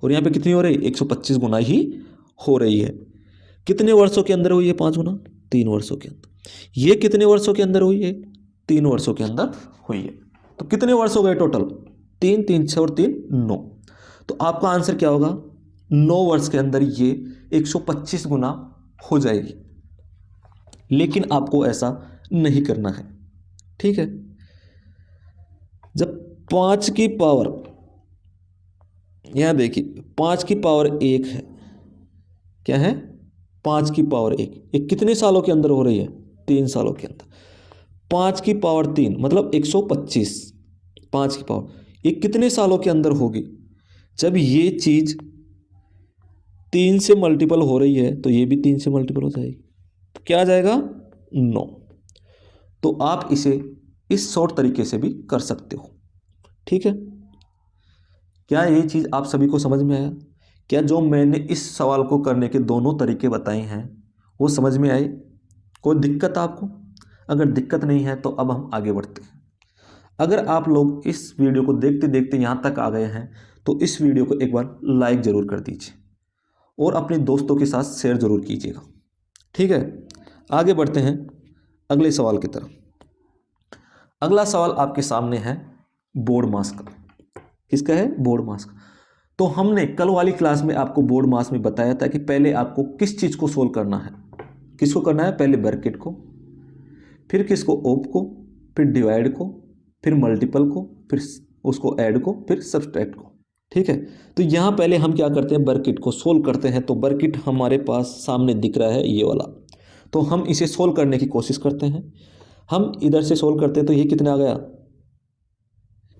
S1: और यहाँ पे कितनी हो रही है 125 गुना ही हो रही है। कितने वर्षों के अंदर हुई है 5 गुना 3 वर्षों के अंदर। ये कितने वर्षों के अंदर हुई है 3 वर्षों के अंदर हुई है। तो कितने वर्ष हो गए टोटल 3 3 6 और 3 9, तो आपका आंसर क्या होगा 9 वर्ष के अंदर ये 125 गुना हो जाएगी। लेकिन आपको ऐसा नहीं करना है। ठीक है, जब 5 की पावर, यहां देखिए 5 की पावर 1 है, क्या है 5 की पावर 1, ये कितने सालों के अंदर हो रही है 3 सालों के अंदर। 5 की पावर 3 मतलब 125, 5 की पावर ये कितने सालों के अंदर होगी, जब ये चीज 3 से मल्टीपल हो रही है तो ये भी 3 से मल्टीपल हो जाएगी, तो क्या आ जाएगा 9। तो आप इसे इस शॉर्ट तरीके से भी कर सकते हो। ठीक है, क्या ये चीज़ आप सभी को समझ में आया? क्या जो मैंने इस सवाल को करने के दोनों तरीके बताए हैं वो समझ में आए? कोई दिक्कत आपको? अगर दिक्कत नहीं है तो अब हम आगे बढ़ते हैं। अगर आप लोग इस वीडियो को देखते देखते यहाँ तक आ गए हैं तो इस वीडियो को एक बार लाइक ज़रूर कर दीजिए और अपने दोस्तों के साथ शेयर ज़रूर कीजिएगा। ठीक है, आगे बढ़ते हैं अगले सवाल की तरफ। अगला सवाल आपके सामने है बोर्ड मास का। किसका है? बोर्ड मास का। तो हमने कल वाली क्लास में आपको बोर्ड मास में बताया था कि पहले आपको किस चीज़ को सोल्व करना है। किसको करना है? पहले ब्रैकेट को, फिर किसको? ऑफ को, फिर डिवाइड को, फिर मल्टीपल को, फिर उसको ऐड को, फिर सब्सट्रैक्ट को। ठीक है, तो यहाँ पहले हम क्या करते हैं? ब्रैकेट को सोल्व करते हैं। तो ब्रैकेट हमारे पास सामने दिख रहा है ये वाला, तो हम इसे सोल्व करने की कोशिश करते हैं। हम इधर से सोल्व करते हैं तो ये कितना आ गया?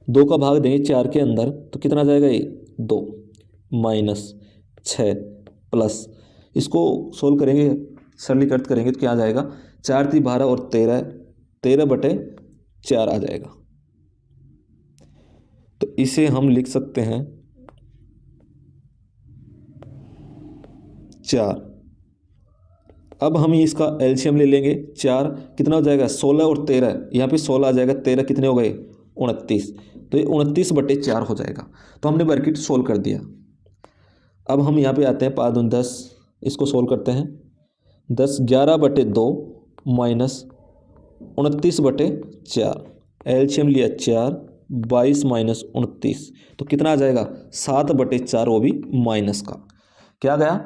S1: 2 का भाग देंगे 4 के अंदर तो कितना आ जाएगा? ये 2 माइनस 6 प्लस, इसको सोल्व करेंगे, सरलीकृत करेंगे तो क्या आ जाएगा? 4 × 12 और 13/4 आ जाएगा। तो इसे हम लिख सकते हैं 4। अब हम इसका एलसीएम ले लेंगे। 4 कितना हो जाएगा? 16 और 13, यहाँ पे 16 आ जाएगा, 13 कितने हो गए? 29, तो ये 29/4 हो जाएगा। तो हमने ब्रैकेट सोल्व कर दिया। अब हम यहाँ पे आते हैं 5 दूनी 10, इसको सोल्व करते हैं। 10 11/2 माइनस 29/4, एलसीएम लिया 4, 22 माइनस 29, तो कितना आ जाएगा 7/4, वो भी माइनस का। क्या गया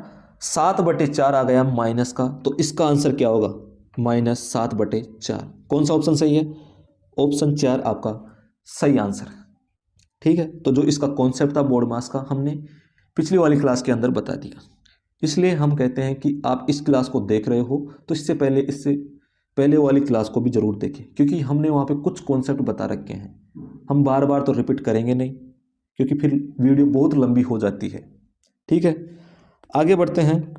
S1: 7/4 आ गया माइनस का, तो इसका आंसर क्या होगा -7/4। कौन सा ऑप्शन सही है? ऑप्शन 4 आपका सही आंसर है। ठीक है, तो जो इसका कॉन्सेप्ट था बोर्ड मास का हमने पिछली वाली क्लास के अंदर बता दिया। इसलिए हम कहते हैं कि आप इस क्लास को देख रहे हो तो इससे पहले वाली क्लास को भी ज़रूर देखें, क्योंकि हमने वहाँ पे कुछ कॉन्सेप्ट बता रखे हैं। हम बार बार तो रिपीट करेंगे नहीं, क्योंकि फिर वीडियो बहुत लंबी हो जाती है। ठीक है, आगे बढ़ते हैं।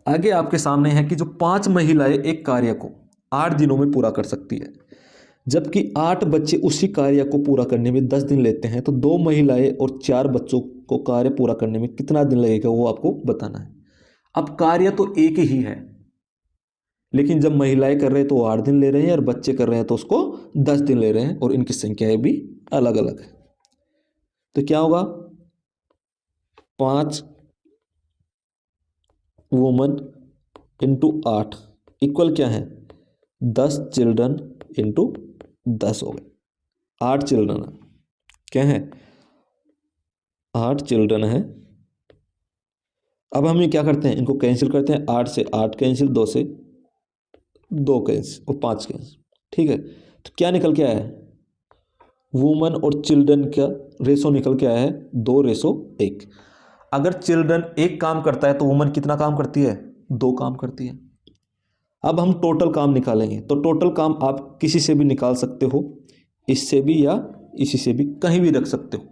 S1: आगे आपके सामने है कि जो 5 महिलाएं एक कार्य को 8 दिनों में पूरा कर सकती है, जबकि 8 बच्चे उसी कार्य को पूरा करने में 10 दिन लेते हैं, तो 2 महिलाएं और 4 बच्चों को कार्य पूरा करने में कितना दिन लगेगा वो आपको बताना है। अब कार्य तो एक ही है, लेकिन जब महिलाएं कर रहे हैं तो वो 8 दिन ले रहे हैं और बच्चे कर रहे हैं तो उसको 10 दिन ले रहे हैं, और इनकी संख्याएं भी अलग अलग है। तो क्या होगा 5 वुमन इंटू 8 इक्वल क्या है 10 चिल्ड्रन इंटू 10 हो गए। 8 चिल्ड्रन क्या है 8 चिल्ड्रन है। अब हम ये क्या करते हैं, इनको कैंसिल करते हैं। 8 से 8 कैंसिल, 2 से 2 कैंसिल और 5 कैंसिल। ठीक है, तो क्या निकल के आया है वुमन और चिल्ड्रन का रेशो निकल के आया है 2:1। अगर चिल्ड्रन एक काम करता है तो वुमन कितना काम करती है 2 काम करती है। अब हम टोटल काम निकालेंगे, तो टोटल काम आप किसी से भी निकाल सकते हो, इससे भी या इसी से भी, कहीं भी रख सकते हो।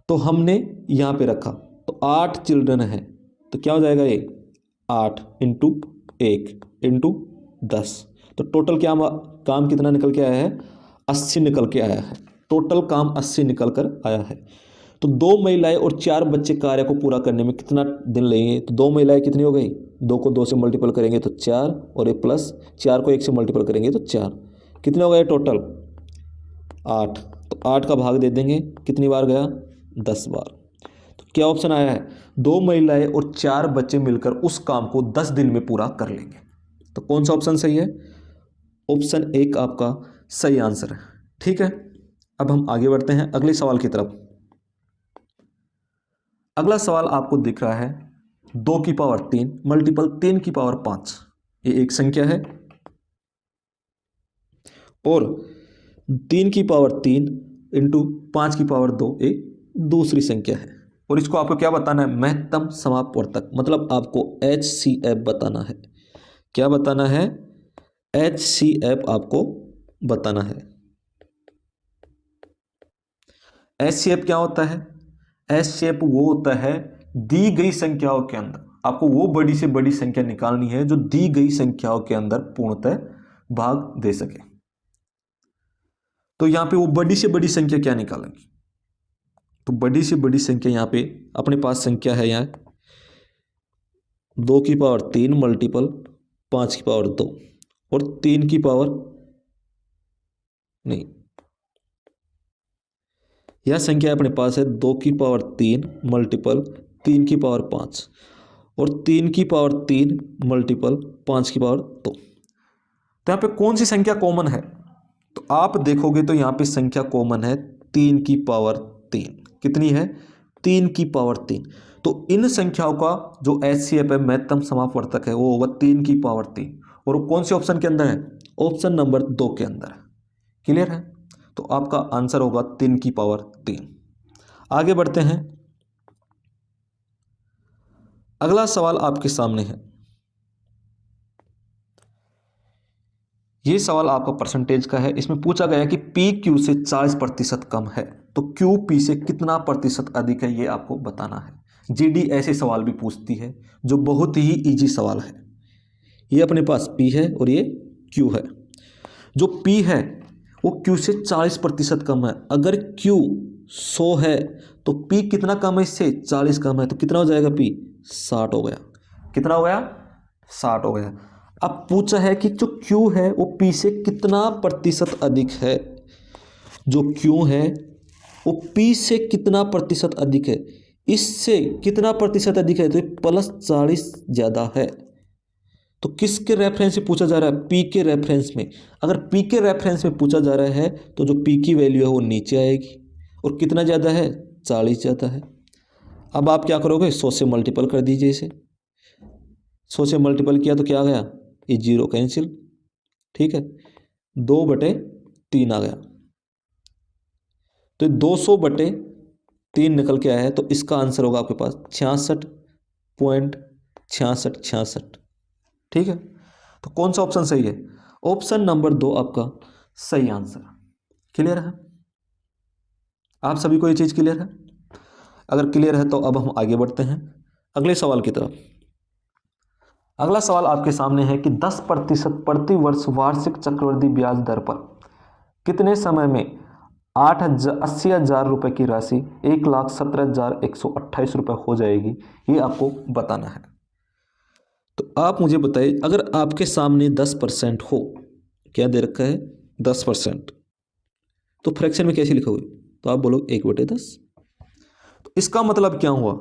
S1: तो हमने यहाँ पे रखा, तो 8 चिल्ड्रन है, तो क्या हो जाएगा ये 8 इंटू 1 इंटू 10, तो टोटल क्या काम कितना निकल के आया है 80 निकल के आया है। टोटल काम 80 निकल कर आया है। तो 2 महिलाएं और 4 बच्चे कार्य को पूरा करने में कितना दिन लगेंगे, तो 2 महिलाएं कितनी हो गई, 2 को 2 से मल्टीपल करेंगे तो 4, और एक प्लस 4 को 1 से मल्टीपल करेंगे तो 4, कितने हो गए टोटल 8। तो 8 का भाग दे देंगे, कितनी बार गया 10 बार। तो क्या ऑप्शन आया है 2 महिलाएं और 4 बच्चे मिलकर उस काम को 10 दिन में पूरा कर लेंगे। तो कौन सा ऑप्शन सही है, ऑप्शन 1 आपका सही आंसर है। ठीक है, अब हम आगे बढ़ते हैं अगले सवाल की तरफ। अगला सवाल आपको दिख रहा है 2 की पावर 3 मल्टीपल 3 की पावर 5, ये एक संख्या है, और 3 की पावर 3 इंटू 5 की पावर 2 एक दूसरी संख्या है। और इसको आपको क्या बताना है महत्तम समापवर्तक, मतलब आपको HCF बताना है। क्या बताना है HCF आपको बताना है। HCF क्या होता है, HCF वो होता है दी गई संख्याओं के अंदर आपको वो बड़ी से बड़ी संख्या निकालनी है जो दी गई संख्याओं के अंदर पूर्णतः भाग दे सके। तो यहां पे वो बड़ी से बड़ी संख्या क्या निकालेंगे, तो बड़ी से बड़ी संख्या यहां पे अपने पास संख्या है यहां 2 की पावर 3 मल्टीपल 5 की पावर 2 और 3 की पावर नहीं, यह संख्या अपने पास है 2 की पावर 3 मल्टीपल 3 की पावर 5 और 3 की पावर 3 मल्टीपल 5 की पावर 2। तो यहाँ पे कौन सी संख्या कॉमन है, तो आप देखोगे तो यहाँ पे संख्या कॉमन है 3 की पावर 3। कितनी है 3 की पावर 3। तो इन संख्याओं का जो HCF है महत्तम समापवर्तक है वो होगा 3 की पावर 3, और वो कौन से ऑप्शन के अंदर है ऑप्शन नंबर 2 के अंदर है। क्लियर है, तो आपका आंसर होगा 3 की पावर 3। आगे बढ़ते हैं, अगला सवाल आपके सामने है। यह सवाल आपका परसेंटेज का है। इसमें पूछा गया कि P Q से 40% कम है तो Q P से कितना प्रतिशत अधिक है, ये आपको बताना है। GD ऐसे सवाल भी पूछती है जो बहुत ही इजी सवाल है। ये अपने पास P है और ये Q है। जो P है वो Q से 40% कम है। अगर Q 100 है तो P कितना कम है इससे 40 कम है, तो कितना हो जाएगा P 60 हो गया। कितना हो गया 60 हो गया। अब पूछा है कि जो Q है वो P से कितना प्रतिशत अधिक है, जो Q है वो P से कितना प्रतिशत अधिक है, इससे कितना प्रतिशत अधिक है, तो +40 ज़्यादा है। तो किसके रेफरेंस से पूछा जा रहा है, P के रेफरेंस में। अगर P के रेफरेंस में पूछा जा रहा है तो जो P की वैल्यू है वो नीचे आएगी, और कितना ज़्यादा है, 40 ज़्यादा है। अब आप क्या करोगे, 100 से मल्टीपल कर दीजिए इसे। 100 से मल्टीपल किया तो क्या आ गया, ये 0 कैंसिल, ठीक है, 2/3 आ गया। तो 200/3 निकल के आया है, तो इसका आंसर होगा आपके पास 66.6666। ठीक है, तो कौन सा ऑप्शन सही है, ऑप्शन नंबर 2 आपका सही आंसर। क्लियर है, आप सभी को ये चीज़ क्लियर है। अगर क्लियर है तो अब हम आगे बढ़ते हैं अगले सवाल की तरफ। अगला सवाल आपके सामने है कि 10% प्रति वर्ष वार्षिक चक्रवृद्धि ब्याज दर पर कितने समय में 80,000 रुपये की राशि 1,17,128 रुपये हो जाएगी, ये आपको बताना है। तो आप मुझे बताइए, अगर आपके सामने 10% हो, क्या दे रखा है 10%, तो फ्रैक्शन में कैसे लिखोगे, तो आप बोलो 1/10। तो इसका मतलब क्या हुआ,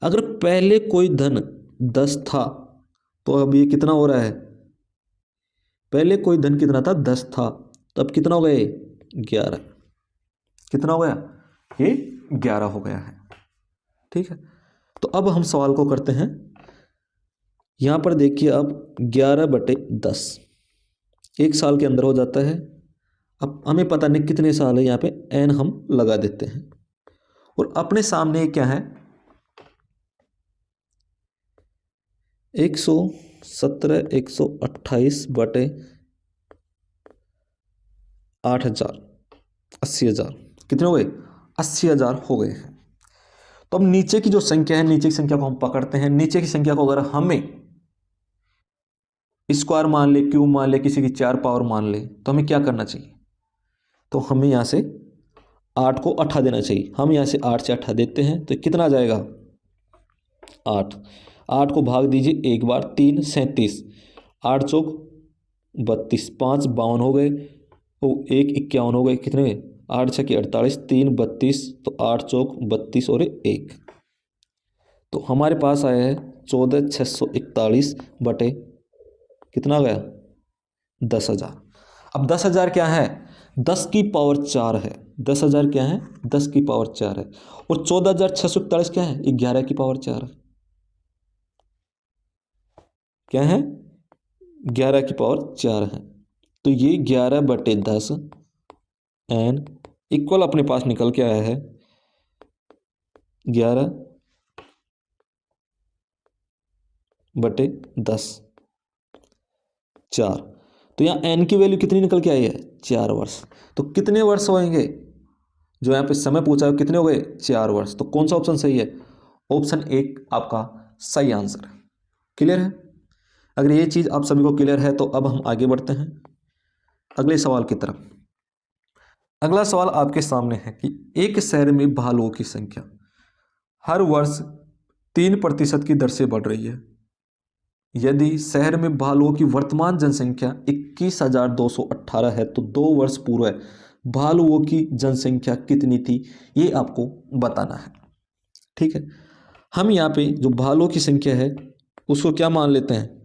S1: अगर पहले कोई धन 10 था तो अब ये कितना हो रहा है, पहले कोई धन कितना था 10 था, तो अब कितना हो गया, 11। कितना हो गया, ये 11 हो गया है। ठीक है, तो अब हम सवाल को करते हैं। यहाँ पर देखिए अब 11/10 एक साल के अंदर हो जाता है। अब हमें पता नहीं कितने साल है, यहाँ पे n हम लगा देते हैं, और अपने सामने क्या है 117,128/8,000, 80,000, कितने हो गए, 80,000 हो गए हैं। तो अब नीचे की जो संख्या है, नीचे की संख्या को हम पकड़ते हैं। नीचे की संख्या को अगर हमें स्क्वायर मान ले, क्यूब मान ले, किसी की 4 पावर मान ले, तो हमें क्या करना चाहिए, तो हमें यहाँ से 8 को 8 देना चाहिए। हम यहाँ से 8 से 8 देते हैं तो कितना आ जाएगा 8। 8 को भाग दीजिए एक बार, 3 37, 8 चौक 32, 5 52 हो गए, तो 1 51 हो गए, कितने 8 6 48, 3 32, तो 8 चौक 32 और 1, तो हमारे पास आया है 14,641 बटे कितना गया 10,000। अब 10,000 क्या है, 10 की पावर 4 है। 10,000 क्या है, 10 की पावर 4 है, और 14,641 क्या है, 11 की पावर 4 है। क्या है, 11 की पावर 4 है। तो ये 11/10 एन इक्वल अपने पास निकल के आया है 11/10 4। तो यहाँ एन की वैल्यू कितनी निकल के आई है, 4 वर्ष। तो कितने वर्ष होंगे, जो यहाँ पे समय पूछा है कितने हो गए, 4 वर्ष। तो कौन सा ऑप्शन सही है, ऑप्शन 1 आपका सही आंसर है। क्लियर है, अगर ये चीज़ आप सभी को क्लियर है तो अब हम आगे बढ़ते हैं अगले सवाल की तरफ। अगला सवाल आपके सामने है कि एक शहर में भालुओं की संख्या हर वर्ष 3% की दर से बढ़ रही है। यदि शहर में भालुओं की वर्तमान जनसंख्या 21,218 है तो 2 वर्ष पूर्व भालुओं की जनसंख्या कितनी थी, ये आपको बताना है। ठीक है, हम यहाँ पे जो भालुओं की संख्या है उसको क्या मान लेते हैं,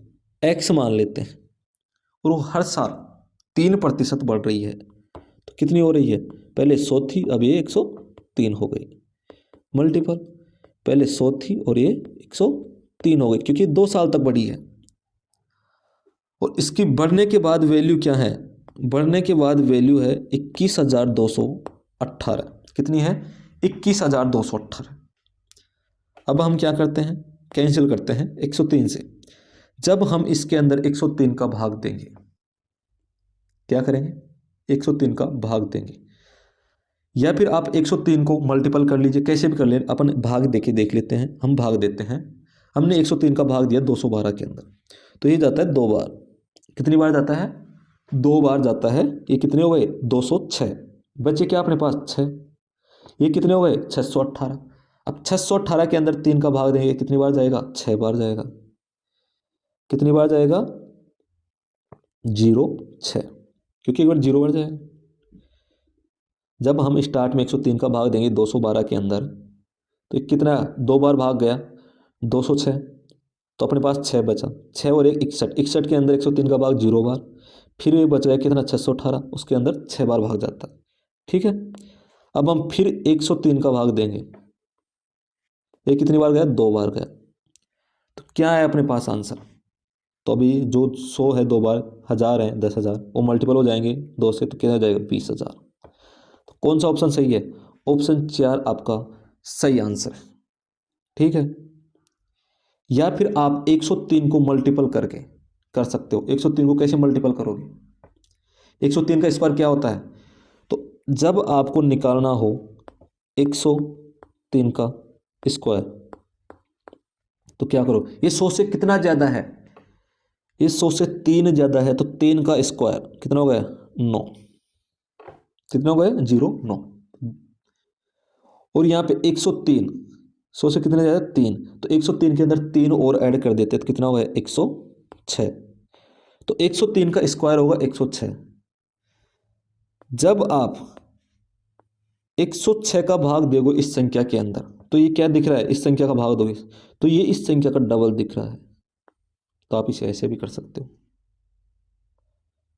S1: x मान लेते हैं, और वो हर साल 3% बढ़ रही है। तो कितनी हो रही है, पहले 100 थी, अब ये 103 हो गई, मल्टीपल, पहले 100 थी और ये 103 हो गई, क्योंकि 2 साल तक बढ़ी है। और इसकी बढ़ने के बाद वैल्यू क्या है, बढ़ने के बाद वैल्यू है 21,218। कितनी है, 21,218। अब हम क्या करते हैं, कैंसिल करते हैं 103 से। जब हम इसके अंदर 103 का भाग देंगे, क्या करेंगे, 103 का भाग देंगे, या फिर आप 103 को मल्टीपल कर लीजिए, कैसे भी कर लें, अपन भाग देके देख लेते हैं। हम भाग देते हैं, हमने 103 का भाग दिया 212 के अंदर, तो ये जाता है 2 बार। कितनी बार जाता है, 2 बार जाता है। ये कितने हो गए 206, बचे क्या अपने पास 6, ये कितने हो गए 618। अब 618 के अंदर 3 का भाग देंगे, कितनी बार जाएगा, 6 बार जाएगा। कितनी बार जाएगा, 0 6, क्योंकि एक बार 0 बार जाएगा। जब हम स्टार्ट में 103 का भाग देंगे 212 के अंदर, तो ये कितना, 2 बार भाग गया 206, तो अपने पास 6 बचा, 6 और 1 61, 61 के अंदर 103 का भाग 0 बार, फिर ये बच गया कितना 618, उसके अंदर 6 बार भाग जाता है। ठीक है, अब हम फिर 103 का भाग देंगे, ये कितनी बार गया, 2 बार गया, तो क्या है अपने पास आंसर। तो अभी जो 100 है 2 बार, 1000 है 10,000, वो मल्टीपल हो जाएंगे 2 से, तो कितना हो जाएगा 20,000। तो कौन सा ऑप्शन सही है, ऑप्शन 4 आपका सही आंसर है। ठीक है, या फिर आप 103 को मल्टीपल करके कर सकते हो। 103 को कैसे मल्टीपल करोगे, 103 का स्क्वायर क्या होता है, तो जब आपको निकालना हो 103 का स्क्वायर, तो क्या करो, ये 100 से कितना ज़्यादा है, ये 100 से 3 ज़्यादा है, तो 3 का स्क्वायर कितना हो गया 9, कितना हो गया 0 9, और यहाँ पे 103, 100 से कितने ज़्यादा 3, तो 103 के अंदर 3 और ऐड कर देते तो कितना हो गया 106, तो 103 का स्क्वायर होगा 106। जब आप 106 का भाग दोगे इस संख्या के अंदर, तो ये क्या दिख रहा है, इस संख्या का भाग दोगे तो ये इस संख्या का डबल दिख रहा है, तो आप इसे ऐसे भी कर सकते हो।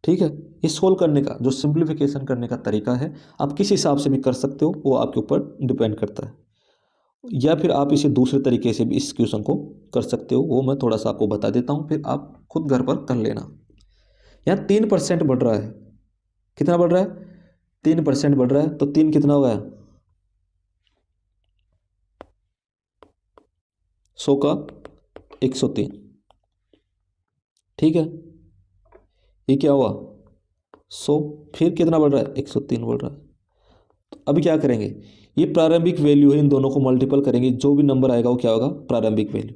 S1: ठीक है, ये सोल्व करने का जो सिंप्लीफिकेशन करने का तरीका है, आप किस हिसाब से भी कर सकते हो, वो आपके ऊपर डिपेंड करता है, या फिर आप इसे दूसरे तरीके से भी इस क्वेश्चन को कर सकते हो, वो मैं थोड़ा सा आपको बता देता हूँ, फिर आप खुद घर पर कर लेना। यहाँ 3% बढ़ रहा है, कितना बढ़ रहा है 3% बढ़ रहा है, तो 3 कितना हो गया 100 का 103। ठीक है, ये क्या हुआ 100, फिर कितना बढ़ रहा है 103 बढ़ रहा है। तो अभी क्या करेंगे, ये प्रारंभिक वैल्यू है, इन दोनों को मल्टीपल करेंगे, जो भी नंबर आएगा वो क्या होगा प्रारंभिक वैल्यू,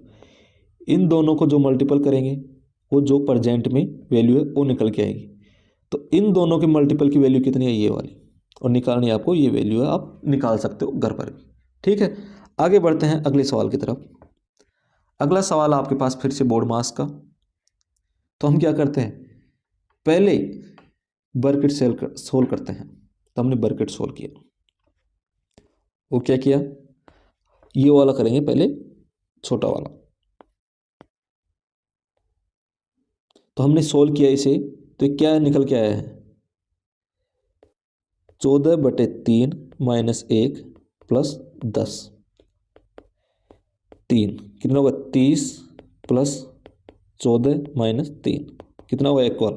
S1: इन दोनों को जो मल्टीपल करेंगे वो जो प्रेजेंट में वैल्यू है वो निकल के आएगी। तो इन दोनों के मल्टीपल की वैल्यू कितनी है ये वाली, और निकालनी आपको ये वैल्यू है, आप निकाल सकते हो घर पर भी। ठीक है, आगे बढ़ते हैं अगले सवाल की तरफ। अगला सवाल आपके पास फिर से बोर्ड मास का। तो हम क्या करते हैं, पहले बर्केट सोल्व करते हैं। तो हमने बर्केट सोल्व किया, वो क्या किया, ये वाला करेंगे पहले, छोटा वाला। तो हमने सोल्व किया इसे, तो ये क्या निकल के आया है 14/3 - 1 + 10, 3 कितना होगा 30 + 14 - 3 कितना होगा एक और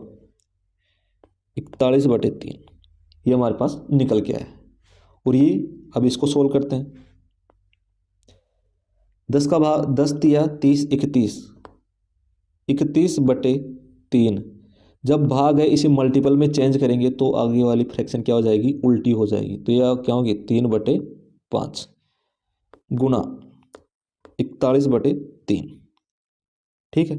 S1: 41/3, ये हमारे पास निकल के आया है। और ये अब इसको सोल्व करते हैं, 10 का भाग 10 दिया 30 31, 31/3, जब भाग है इसे मल्टीपल में चेंज करेंगे तो आगे वाली फ्रैक्शन क्या हो जाएगी उल्टी हो जाएगी, तो यह क्या होगी 3/5 गुना 41/3। ठीक है,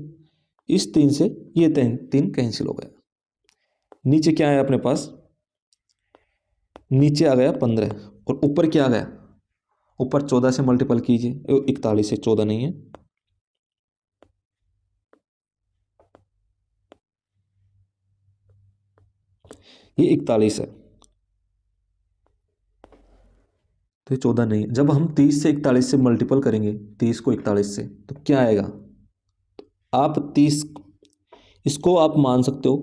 S1: इस 3 से ये 3 कैंसिल हो गया, नीचे क्या है अपने पास, नीचे आ गया 15, और ऊपर क्या आ गया, ऊपर 14 से मल्टीपल कीजिए, 41 से 14 नहीं है, ये 41 है, तो ये 14 नहीं है। जब हम 30 से 41 से मल्टीपल करेंगे, 30 को 41 से, तो क्या आएगा, आप 30 इसको आप मान सकते हो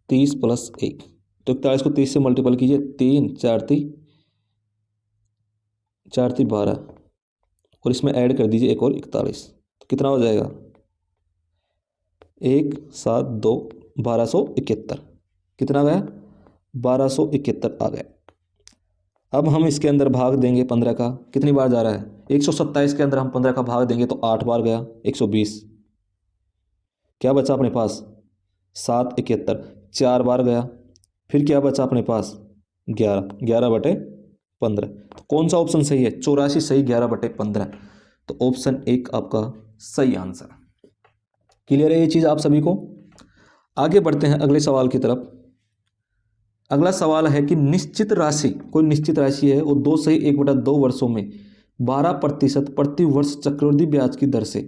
S1: 30 + 1, तो 41 को 30 से मल्टीपल कीजिए, 3 4 12, और इसमें ऐड कर दीजिए एक और 41, तो कितना हो जाएगा 1 7 2 1271, कितना गया 1271 आ गया। अब हम इसके अंदर भाग देंगे 15 का, कितनी बार जा रहा है 127 के अंदर हम 15 का भाग देंगे तो 8 बार गया 120, क्या बचा अपने पास 771, 4 बार गया, फिर क्या बचा अपने पास 11, 11/15। तो कौन सा ऑप्शन सही है 84 सही, 11/15, तो ऑप्शन 1 आपका सही आंसर। क्लियर है ये चीज़ आप सभी को। आगे बढ़ते हैं अगले सवाल की तरफ। अगला सवाल है कि निश्चित राशि, कोई निश्चित राशि है वो 2 सही 1/2 वर्षों में 12% प्रति वर्ष चक्रवृद्धि ब्याज की दर से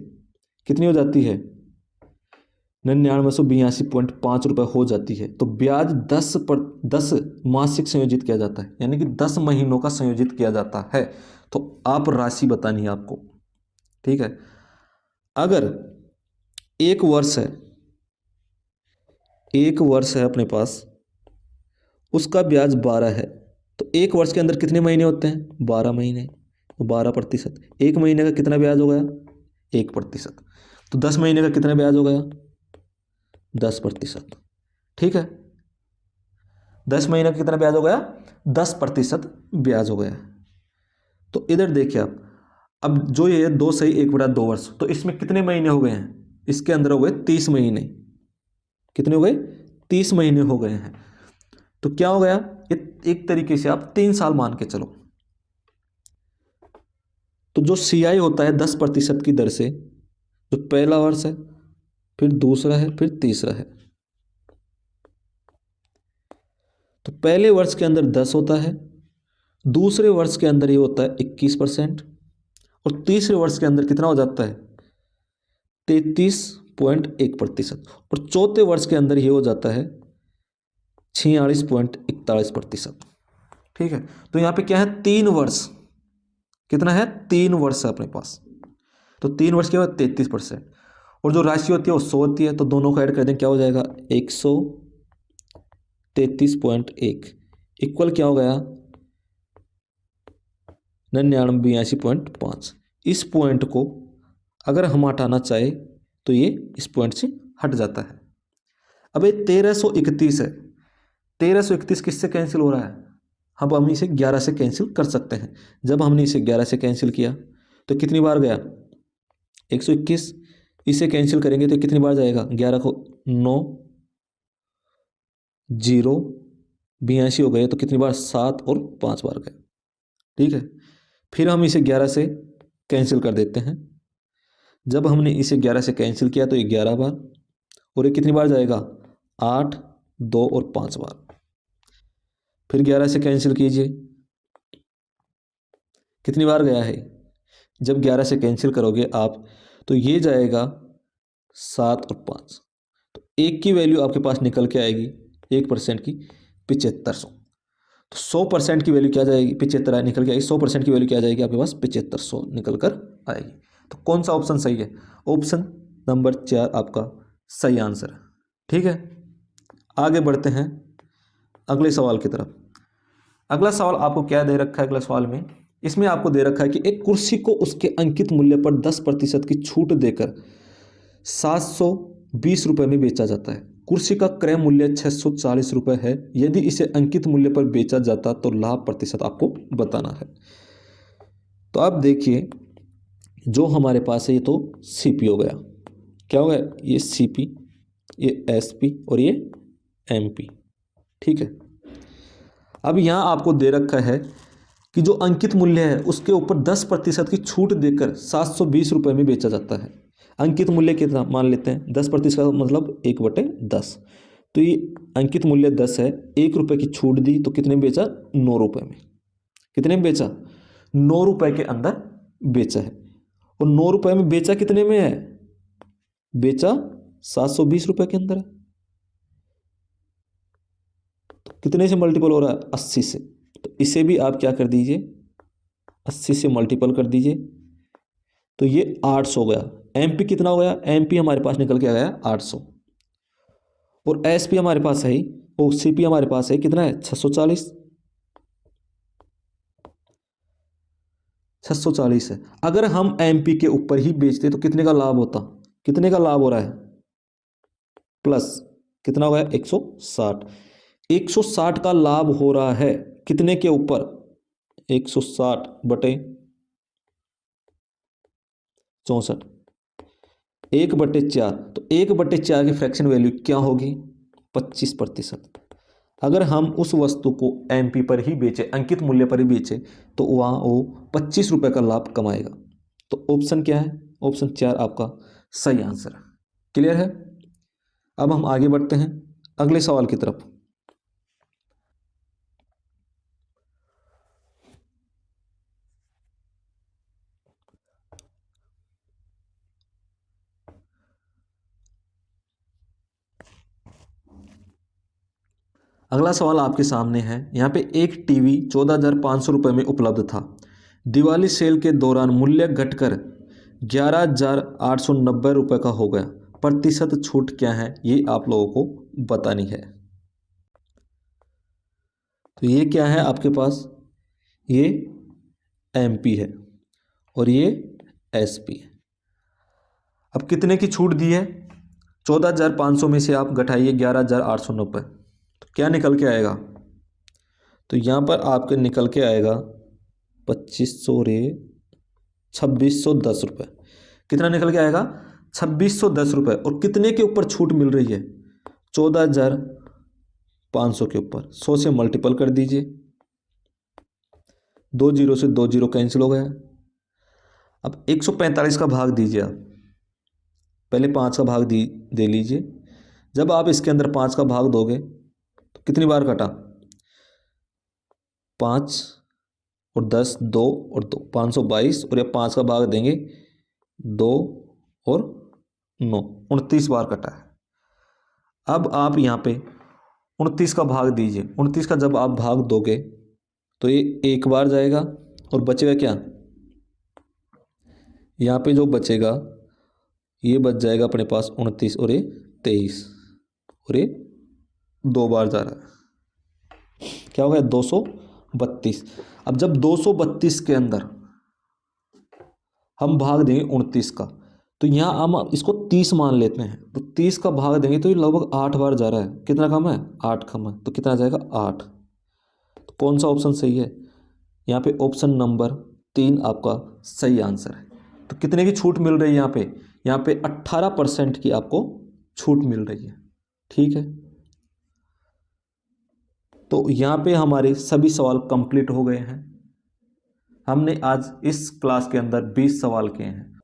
S1: कितनी हो जाती है, ₹99,182.5 हो जाती है तो ब्याज 10 मासिक संयोजित किया जाता है, यानी कि 10 महीनों का संयोजित किया जाता है। तो आप राशि बतानी है आपको, ठीक है। अगर एक वर्ष है, एक वर्ष है अपने पास, उसका ब्याज 12 है, तो एक वर्ष के अंदर कितने महीने होते हैं? 12 महीने, तो 12%। एक महीने का कितना ब्याज हो गया? 1%। तो 10 महीने का कितना ब्याज हो गया? 10%। ठीक है, 10 महीने का कितना ब्याज हो गया? 10% ब्याज हो गया। तो इधर देखिए आप, अब जो ये 2 सही 1/2 वर्ष, तो इसमें कितने महीने हो गए हैं? इसके अंदर हो गए 30 महीने। कितने हो गए? 30 महीने हो गए हैं। तो क्या हो गया? एक तरीके से आप 3 साल मान के चलो। तो जो सीआई होता है 10% की दर से, जो पहला वर्ष है, फिर दूसरा है, फिर तीसरा है। तो पहले वर्ष के अंदर 10 होता है, दूसरे वर्ष के अंदर ये होता है 21%, और तीसरे वर्ष के अंदर कितना हो जाता है? 33.1%, और चौथे वर्ष के अंदर ये हो जाता है 46.41%। ठीक है, तो यहाँ पे क्या है? 3 वर्ष। कितना है? 3 वर्ष है अपने पास। तो 3 वर्ष के बाद 33%, और जो राशि होती है वो 100 होती है, तो दोनों को ऐड कर दें, क्या हो जाएगा? 133.1 इक्वल क्या हो गया? 9982.5। इस पॉइंट को अगर हम हटाना चाहे तो ये इस पॉइंट से हट जाता है। अब ये 1331 है, 1331 किससे कैंसिल हो रहा है? अब हम इसे 11 से कैंसिल कर सकते हैं। जब हमने इसे 11 से कैंसिल किया तो कितनी बार गया? 121। इसे कैंसिल करेंगे तो कितनी बार जाएगा? 11 को 9, 0, 82 हो गए, तो कितनी बार? 7 और 5 बार गए। ठीक है, फिर हम इसे 11 से कैंसिल कर देते हैं। जब हमने इसे 11 से कैंसिल किया तो ये 11 बार, और ये कितनी बार जाएगा? 8, 2 और 5 बार। फिर 11 से कैंसिल कीजिए, कितनी बार गया है? जब 11 से कैंसिल करोगे आप तो ये जाएगा 7 और 5, तो एक की वैल्यू आपके पास निकल के आएगी 1% की 7500। तो 100% की वैल्यू क्या जाएगी? 75 निकल के आएगी। 100% की वैल्यू क्या जाएगी आपके पास? 7500 निकल कर आएगी। तो कौन सा ऑप्शन सही है? ऑप्शन नंबर 4 आपका सही आंसर है। ठीक है, आगे बढ़ते हैं अगले सवाल की तरफ। अगला सवाल आपको क्या दे रखा है? अगले सवाल में इसमें आपको दे रखा है कि एक कुर्सी को उसके अंकित मूल्य पर 10% की छूट देकर 720 रुपये में बेचा जाता है। कुर्सी का क्रय मूल्य 640 रुपये है। यदि इसे अंकित मूल्य पर बेचा जाता तो लाभ प्रतिशत आपको बताना है। तो आप देखिए, जो हमारे पास है ये तो सीपी हो गया। क्या हो गया? ये सीपी, ये एसपी और ये एमपी। ठीक है, अब यहाँ आपको दे रखा है कि जो अंकित मूल्य है उसके ऊपर 10% की छूट देकर 720 रुपये में बेचा जाता है। अंकित मूल्य कितना मान लेते हैं? 10% का मतलब 1/10। तो ये अंकित मूल्य 10 है, 1 रुपये की छूट दी तो कितने में बेचा? 9 रुपये में। कितने में बेचा? 9 रुपये के अंदर बेचा है। और 9 रुपये में बेचा कितने में है? बेचा 720 रुपये के अंदर है। तो कितने से मल्टीपल हो रहा है? 80 से। तो इसे भी आप क्या कर दीजिए? 80 से मल्टीपल कर दीजिए, तो ये 800 हो गया। एमपी कितना हो गया? एमपी हमारे पास निकल के आ गया 800। और एसपी हमारे पास है, और सीपी हमारे पास है कितना है? 640। 640 है। अगर हम एमपी के ऊपर ही बेचते तो कितने का लाभ होता? कितने का लाभ हो रहा है? प्लस कितना हो गया? 160। 160 का लाभ हो रहा है कितने के ऊपर? 160 बटे 64, 1/4। तो 1/4 की फ्रैक्शन वैल्यू क्या होगी? 25%। अगर हम उस वस्तु को एमपी पर ही बेचे, अंकित मूल्य पर ही बेचे, तो वहाँ वो 25 रुपये का लाभ कमाएगा। तो ऑप्शन क्या है? ऑप्शन 4 आपका सही आंसर है। क्लियर है? अब हम आगे बढ़ते हैं अगले सवाल की तरफ। अगला सवाल आपके सामने है। यहाँ पे एक टीवी 14,500 रुपये में उपलब्ध था। दिवाली सेल के दौरान मूल्य घटकर 11,890 रुपये का हो गया। प्रतिशत छूट क्या है, ये आप लोगों को बतानी है। तो ये क्या है आपके पास, ये एमपी है और ये एसपी है। अब कितने की छूट दी है, 14,500 में से आप घटाइए 11,890, तो क्या निकल के आएगा। तो यहाँ पर आपके निकल के आएगा 2500 रे 2610 रुपये। कितना निकल के आएगा, 2610 रुपये। और कितने के ऊपर छूट मिल रही है, 14,500 के ऊपर। 100 से मल्टीपल कर दीजिए, 2 जीरो से 2 जीरो कैंसिल हो गया। अब 145 का भाग दीजिए आप, पहले 5 का भाग दे लीजिए। जब आप इसके अंदर 5 का भाग दोगे तो कितनी बार कटा, 5 और 10, 2 और 2, 522। और ये 5 का भाग देंगे 2 और 9, 29 बार कटा है। अब आप यहाँ पे 29 का भाग दीजिए। 29 का जब आप भाग दोगे तो ये एक बार जाएगा और बचेगा क्या, यहाँ पे जो बचेगा ये बच जाएगा अपने पास 29 और ये 23, और ये 2 बार जा रहा है, क्या हो गया 232। अब जब 232 के अंदर हम भाग देंगे 29 का, तो यहाँ हम इसको 30 मान लेते हैं। तो 30 का भाग देंगे तो ये लगभग 8 बार जा रहा है। कितना कम है, 8 कम है। तो कितना जाएगा 8। तो कौन सा ऑप्शन सही है, यहाँ पे ऑप्शन नंबर 3 आपका सही आंसर है। तो कितने की छूट मिल रही है यहाँ पे 18% की आपको छूट मिल रही है। ठीक है, तो यहाँ पे हमारे सभी सवाल कंप्लीट हो गए हैं। हमने आज इस क्लास के अंदर 20 सवाल किए हैं।